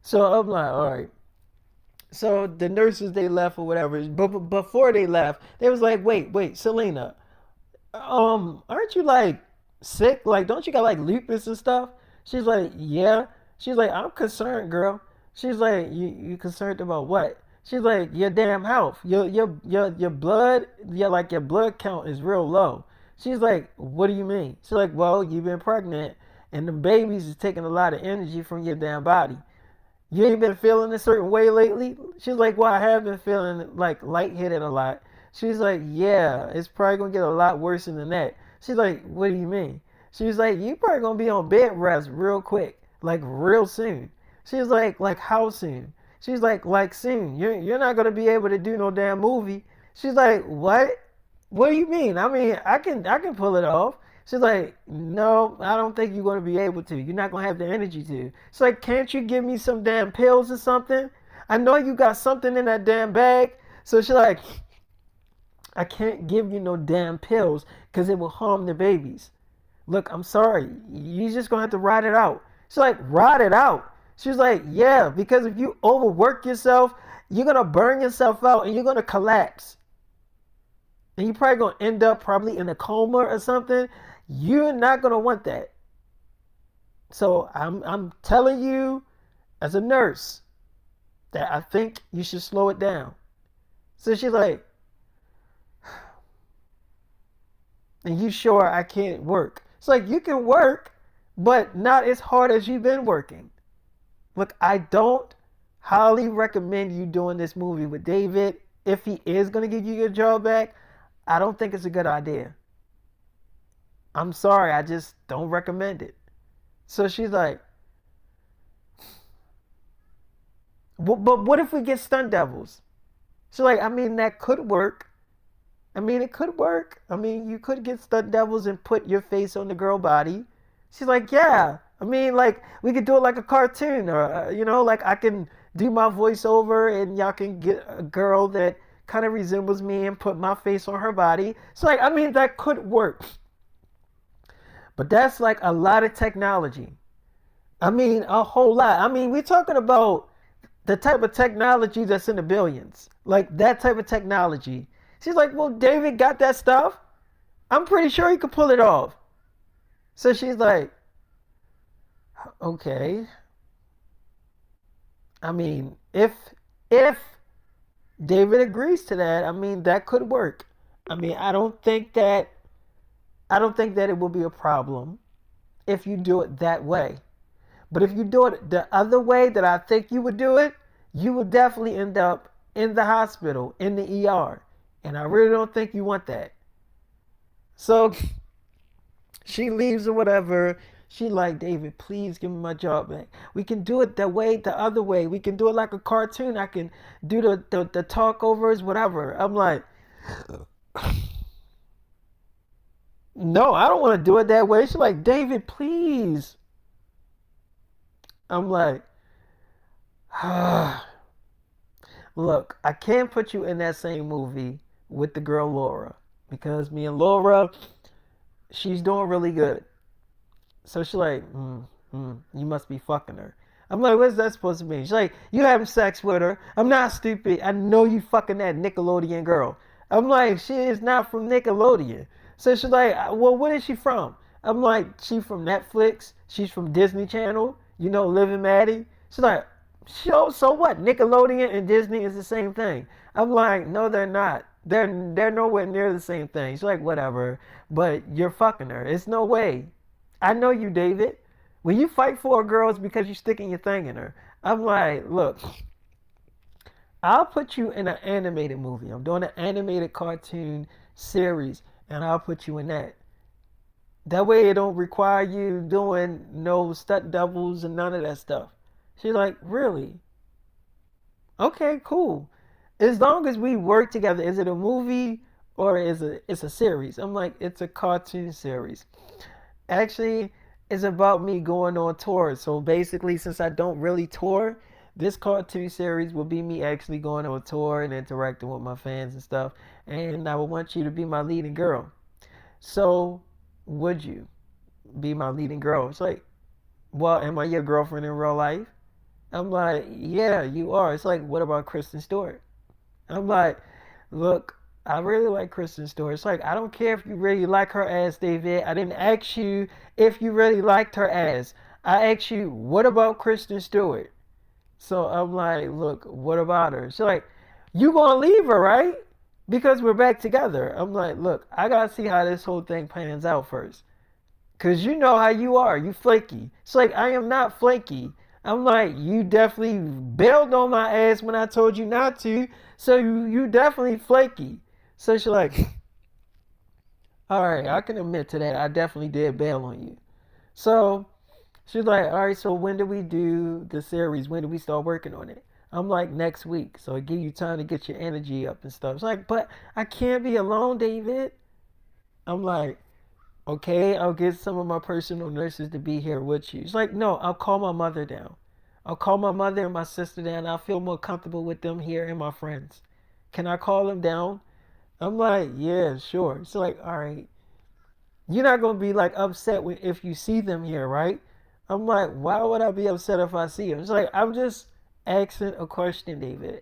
[SPEAKER 1] So I'm like, all right. So the nurses they left or whatever, but before they left, they was like, wait, Selena, aren't you like sick? Like, don't you got like lupus and stuff? She's like, yeah. She's like, I'm concerned, girl. She's like, you concerned about what? She's like, your damn health, your blood, your blood count is real low. She's like, what do you mean? She's like, well, you've been pregnant, and the babies is taking a lot of energy from your damn body. You ain't been feeling a certain way lately? She's like, well, I have been feeling like lightheaded a lot. She's like, yeah, it's probably gonna get a lot worse than that. She's like, what do you mean? She's like, you probably gonna be on bed rest real quick, like real soon. She's like how soon? She's like soon. You're not gonna be able to do no damn movie. She's like, what? What do you mean? I mean, I can pull it off. She's like, no, I don't think you're going to be able to. You're not going to have the energy to. She's like, can't you give me some damn pills or something? I know you got something in that damn bag. So she's like, I can't give you no damn pills because it will harm the babies. Look, I'm sorry. You just going to have to ride it out. She's like, ride it out. She's like, yeah, because if you overwork yourself, you're going to burn yourself out and you're going to collapse. And you're probably going to end up probably in a coma or something. You're not going to want that. So I'm telling you as a nurse that I think you should slow it down. So she's like, and you sure I can't work? It's like, you can work, but not as hard as you've been working. Look, I don't highly recommend you doing this movie with David. If he is going to give you your job back, I don't think it's a good idea. I'm sorry, I just don't recommend it. So she's like, but what if we get stunt devils? She's like, I mean, that could work. I mean, it could work. I mean, you could get stunt devils and put your face on the girl body. She's like, yeah. I mean, like, we could do it like a cartoon, or, like I can do my voiceover and y'all can get a girl that kind of resembles me and put my face on her body. So, like, I mean, that could work. But that's like a lot of technology. I mean, a whole lot. I mean, we're talking about the type of technology that's in the billions. Like, that type of technology. She's like, well, David got that stuff. I'm pretty sure he could pull it off. So she's like, okay. I mean, if David agrees to that, I mean, that could work. I mean, I don't think that it will be a problem if you do it that way. But if you do it the other way that I think you would do it, you will definitely end up in the hospital, in the ER. And I really don't think you want that. So she leaves or whatever. She like, David, please give me my job back. We can do it that way, the other way. We can do it like a cartoon. I can do the talkovers, whatever. I'm like, no, I don't want to do it that way. She's like, David, please. I'm like, look, I can't put you in that same movie with the girl Laura because me and Laura, she's doing really good. So she's like, you must be fucking her. I'm like, what's that supposed to mean? She's like, you having sex with her. I'm not stupid. I know you fucking that Nickelodeon girl. I'm like, she is not from Nickelodeon. So she's like, well, where is she from? I'm like, she from Netflix. She's from Disney Channel. You know, Living Maddie. She's like, so what? Nickelodeon and Disney is the same thing. I'm like, no, they're not. They're nowhere near the same thing. She's like, whatever. But you're fucking her. It's no way. I know you, David. When you fight for a girl, it's because you're sticking your thing in her. I'm like, look, I'll put you in an animated movie. I'm doing an animated cartoon series, and I'll put you in that. That way, it don't require you doing no stunt doubles and none of that stuff. She's like, really? Okay, cool. As long as we work together, is it a movie or is it's a series? I'm like, it's a cartoon series. Actually, it's about me going on tour. So basically, since I don't really tour, this cartoon series will be me actually going on tour and interacting with my fans and stuff. And I would want you to be my leading girl. So, would you be my leading girl? It's like, well, am I your girlfriend in real life? I'm like, yeah, you are. It's like, what about Kristen Stewart? I'm like, look, I really like Kristen Stewart. It's like, I don't care if you really like her ass, David. I didn't ask you if you really liked her ass. I asked you, what about Kristen Stewart? So I'm like, look, what about her? She's like, you gonna leave her, right? Because we're back together. I'm like, look, I gotta see how this whole thing pans out first. Cause you know how you are. You flaky. It's like I am not flaky. I'm like, you definitely bailed on my ass when I told you not to. So you definitely flaky. So she's like, all right, I can admit to that. I definitely did bail on you. So she's like, all right, so when do we do the series? When do we start working on it? I'm like, next week. So it give you time to get your energy up and stuff. It's like, but I can't be alone, David. I'm like, okay, I'll get some of my personal nurses to be here with you. It's like, no, I'll call my mother down. I'll call my mother and my sister down. I'll feel more comfortable with them here and my friends. Can I call them down? I'm like, yeah, sure. It's like, all right, you're not gonna be like upset if you see them here, right? I'm like, why would I be upset if I see them? It's like I'm just asking a question, David.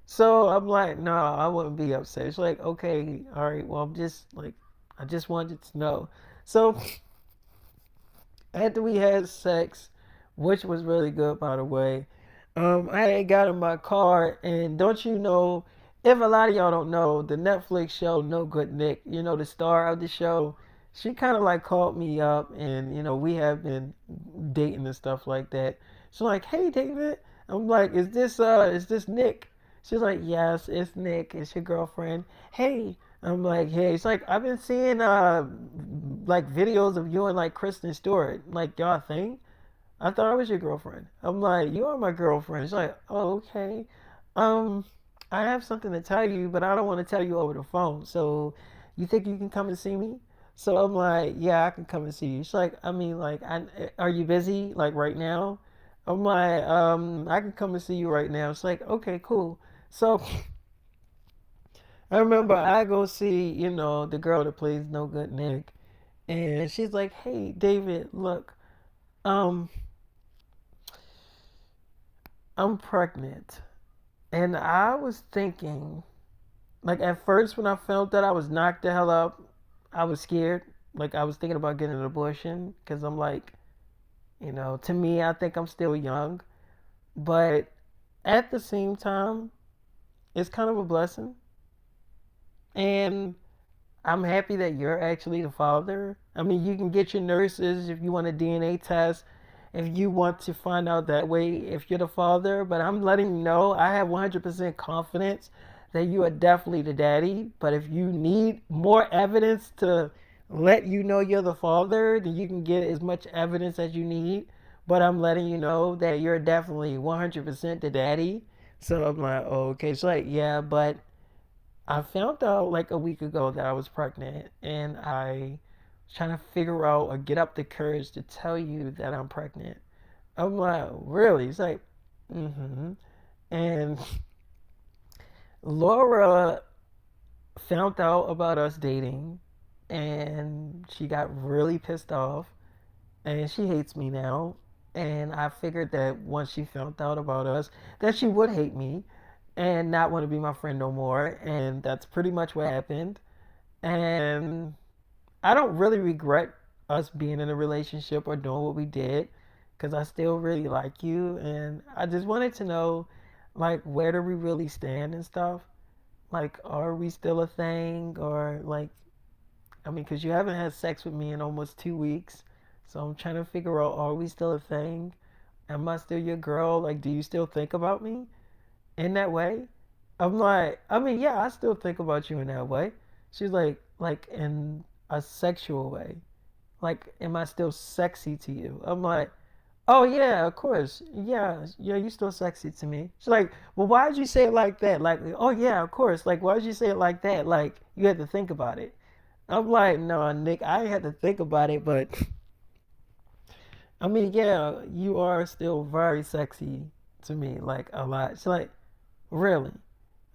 [SPEAKER 1] So I'm like, no, I wouldn't be upset. It's like, okay, all right, well, I'm just like, I just wanted to know. So after we had sex, which was really good, by the way, I had got in my car, and don't you know, if a lot of y'all don't know, the Netflix show No Good Nick, you know, the star of the show, she kind of like called me up, and you know, we have been dating and stuff like that. She's like, hey, David. I'm like, is this Nick? She's like, yes, it's Nick. It's your girlfriend. Hey. I'm like, hey. It's like, I've been seeing like videos of you and like Kristen Stewart. Like, y'all think? I thought I was your girlfriend. I'm like, you are my girlfriend. She's like, oh, okay. Um, I have something to tell you, but I don't want to tell you over the phone. So, you think you can come and see me? So I'm like, yeah, I can come and see you. She's like, I mean, like, are you busy, like, right now? I'm like, I can come and see you right now. It's like, okay, cool. So I remember I go see, you know, the girl that plays No Good Nick, and she's like, hey, David, look, um, I'm pregnant. And I was thinking, like, at first when I felt that I was knocked the hell up, I was scared. Like, I was thinking about getting an abortion because I'm like, you know, to me, I think I'm still young. But at the same time, it's kind of a blessing. And I'm happy that you're actually the father. I mean, you can get your nurses if you want a DNA test, if you want to find out that way if you're the father. But I'm letting you know I have 100% confidence that you are definitely the daddy. But if you need more evidence to let you know you're the father, then you can get as much evidence as you need. But I'm letting you know that you're definitely 100% the daddy. So I'm like, oh, okay. So like, yeah, but I found out like a week ago that I was pregnant, and I was trying to figure out or get up the courage to tell you that I'm pregnant. I'm like, really? It's like, mm-hmm. And Laura found out about us dating, and she got really pissed off, and she hates me now. And I figured that once she found out about us, that she would hate me and not want to be my friend no more. And that's pretty much what happened. And I don't really regret us being in a relationship or doing what we did because I still really like you. And I just wanted to know, like, where do we really stand and stuff? Like, are we still a thing? Or, like, I mean, because you haven't had sex with me in almost 2 weeks. So I'm trying to figure out, are we still a thing? Am I still your girl? Like, do you still think about me in that way? I'm like, I mean, yeah, I still think about you in that way. She's like in a sexual way. Like, am I still sexy to you? I'm like, oh yeah, of course. Yeah, yeah, you still sexy to me. She's like, well, why did you say it like that? Like, oh yeah, of course. Like, why did you say it like that? Like, you had to think about it. I'm like, no, Nick, I had to think about it, but I mean, yeah, you are still very sexy to me, like a lot. She's like, really?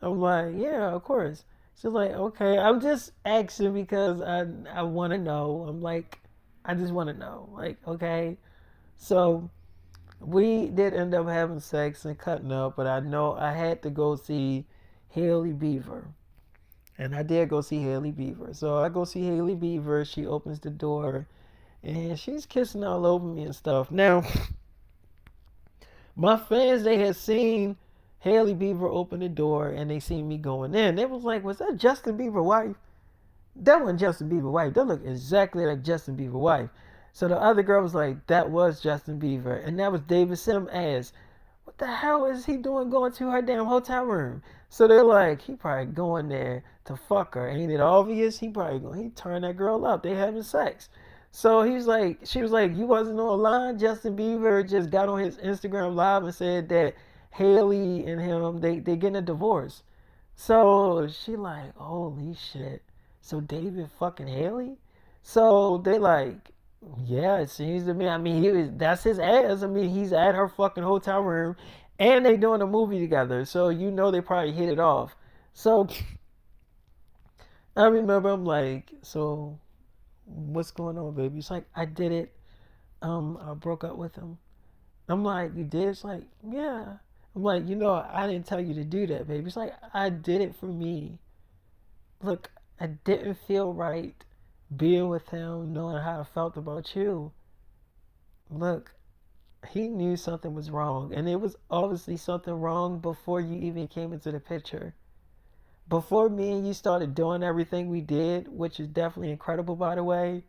[SPEAKER 1] I'm like, yeah, of course. She's like, okay, I'm just asking because I want to know. I'm like, I just want to know. Like, okay. So we did end up having sex and cutting up, but I know I had to go see Hailey Bieber. And I did go see Hailey Bieber. So I go see Hailey Bieber. She opens the door and she's kissing all over me and stuff. Now, my fans, they had seen Hailey Bieber open the door and they seen me going in. They was like, was that Justin Bieber's wife? That wasn't Justin Bieber's wife. That looked exactly like Justin Bieber's wife. So the other girl was like, that was Justin Bieber. And that was David Sim ass. What the hell is he doing going to her damn hotel room? So they're like, he probably going there to fuck her. Ain't it obvious? He probably going, he turned that girl up. They having sex. So he's like, she was like, you wasn't online. Justin Bieber just got on his Instagram live and said that Haley and him, they getting a divorce. So she like, holy shit. So David fucking Haley? So they like, yeah, it seems to me. I mean, that's his ass. I mean, he's at her fucking hotel room, and they doing a movie together. So you know they probably hit it off. So I remember I'm like, so what's going on, baby? It's like I did it. I broke up with him. I'm like, you did? It's like, yeah. I'm like, I didn't tell you to do that, baby. It's like I did it for me. Look, I didn't feel right being with him, knowing how I felt about you. Look, he knew something was wrong, and it was obviously something wrong before you even came into the picture. Before me and you started doing everything we did, which is definitely incredible, by the way,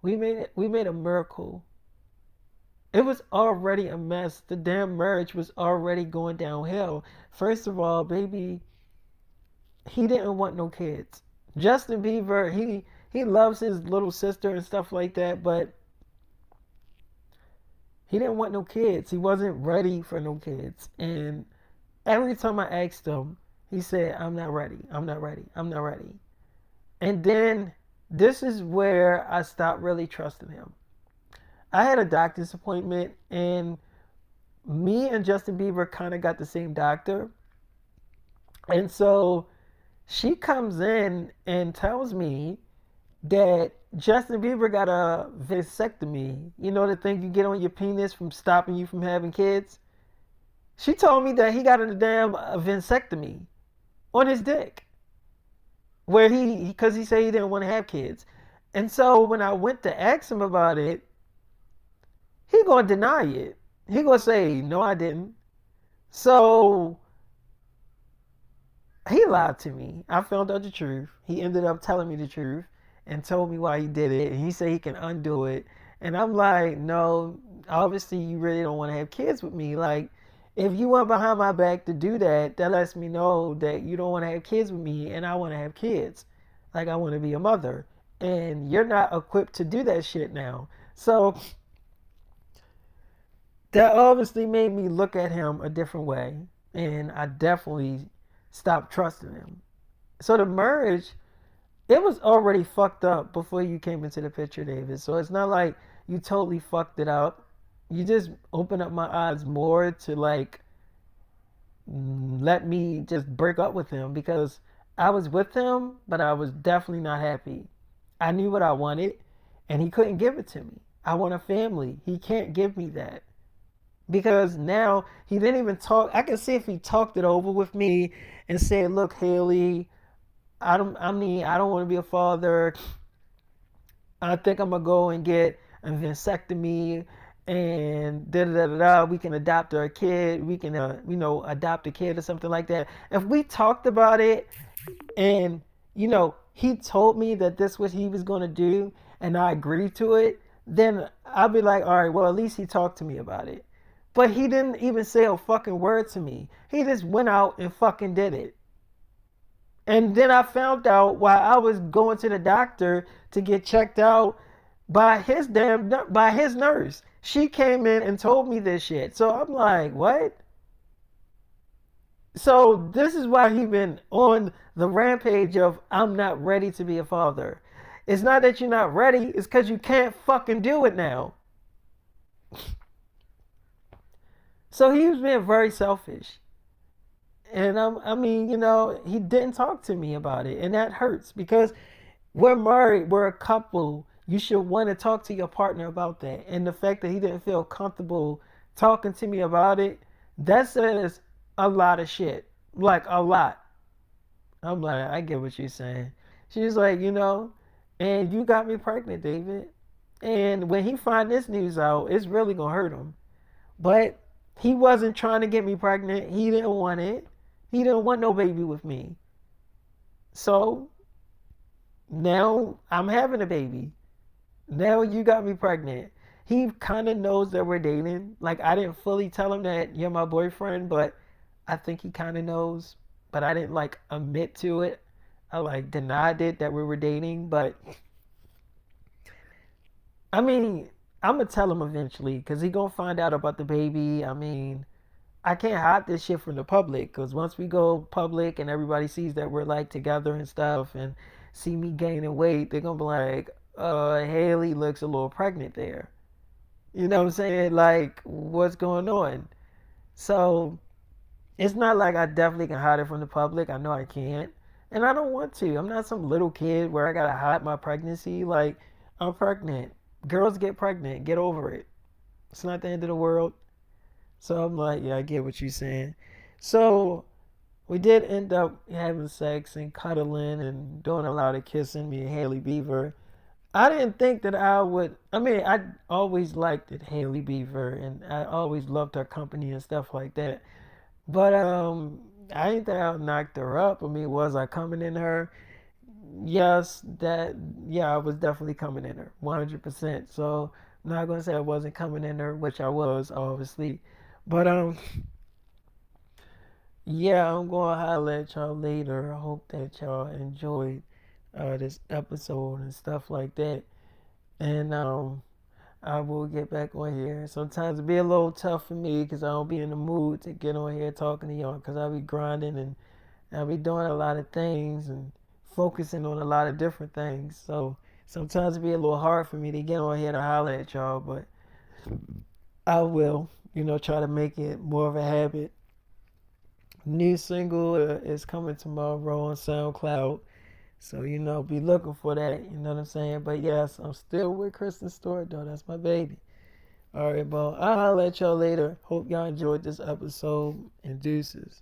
[SPEAKER 1] we made a miracle. It was already a mess. The damn marriage was already going downhill. First of all, baby, he didn't want no kids. Justin Bieber, he loves his little sister and stuff like that, but he didn't want no kids. He wasn't ready for no kids. And every time I asked him, he said, I'm not ready. I'm not ready. I'm not ready. And then this is where I stopped really trusting him. I had a doctor's appointment, and me and Justin Bieber kind of got the same doctor. And so she comes in and tells me that Justin Bieber got a vasectomy. You know the thing you get on your penis from stopping you from having kids? She told me that he got a damn vasectomy on his dick. Where because he said he didn't want to have kids. And so when I went to ask him about it, he gonna deny it. He gonna say, no, I didn't. So he lied to me. I found out the truth. He ended up telling me the truth and told me why he did it. And he said he can undo it. And I'm like, no, obviously you really don't want to have kids with me. Like, if you went behind my back to do that, that lets me know that you don't want to have kids with me and I want to have kids. Like, I want to be a mother. And you're not equipped to do that shit now. So that obviously made me look at him a different way. And I definitely stopped trusting him. So the marriage, it was already fucked up before you came into the picture, David. So it's not like you totally fucked it up. You just opened up my eyes more to like let me just break up with him because I was with him, but I was definitely not happy. I knew what I wanted, and he couldn't give it to me. I want a family. He can't give me that. because now he didn't even talk. I can see if he talked it over with me and said, "Look, Hailey, I don't want to be a father. I think I'm gonna go and get a vasectomy and da da da da. We can adopt our kid. We can, adopt a kid or something like that." If we talked about it and, he told me that this what he was gonna do and I agreed to it, then I'll be like, all right, well, at least he talked to me about it. But he didn't even say a fucking word to me. He just went out and fucking did it. And then I found out while I was going to the doctor to get checked out by his nurse. She came in and told me this shit. So I'm like, what? So this is why he been on the rampage of I'm not ready to be a father. It's not that you're not ready, it's because you can't fucking do it now. So he was being very selfish. And I mean, he didn't talk to me about it. And that hurts because we're married, we're a couple. You should want to talk to your partner about that. And the fact that he didn't feel comfortable talking to me about it, that says a lot of shit. Like a lot. I'm like, I get what you're saying. She's like, and you got me pregnant, David. And when he find this news out, it's really gonna hurt him. But he wasn't trying to get me pregnant. He didn't want it. He didn't want no baby with me. So now I'm having a baby. Now you got me pregnant. He kind of knows that we're dating. Like, I didn't fully tell him that you're my boyfriend, but I think he kind of knows. But I didn't like admit to it. I like denied it that we were dating. But I mean, I'm gonna tell him eventually because he gonna find out about the baby. I mean, I can't hide this shit from the public because once we go public and everybody sees that we're like together and stuff and see me gaining weight, they're gonna be like, Hailey looks a little pregnant there. You know what I'm saying? Like, what's going on? So it's not like I definitely can hide it from the public. I know I can't. And I don't want to. I'm not some little kid where I gotta hide my pregnancy. Like, I'm pregnant. Girls get pregnant. Get over it. It's not the end of the world. So I'm like, yeah, I get what you're saying. So we did end up having sex and cuddling and doing a lot of kissing, me and Hailey Bieber. I didn't think that I would. I mean, I always liked it, Hailey Bieber, and I always loved her company and stuff like that. But I ain't think I knocked her up. I mean, was I coming in her? Yes, yeah, I was definitely coming in her, 100%. So I'm not gonna say I wasn't coming in her, which I was, obviously. But yeah, I'm gonna holler at y'all later. I hope that y'all enjoyed this episode and stuff like that. And I will get back on here. Sometimes it be a little tough for me because I don't be in the mood to get on here talking to y'all because I be grinding and I be doing a lot of things and focusing on a lot of different things. So sometimes it be a little hard for me to get on here to holler at y'all, but I will, try to make it more of a habit. New single is coming tomorrow on SoundCloud. So, be looking for that. You know what I'm saying? But yes, I'm still with Kristen Stewart, though. That's my baby. All right, bro. I'll let y'all later. Hope y'all enjoyed this episode. And deuces.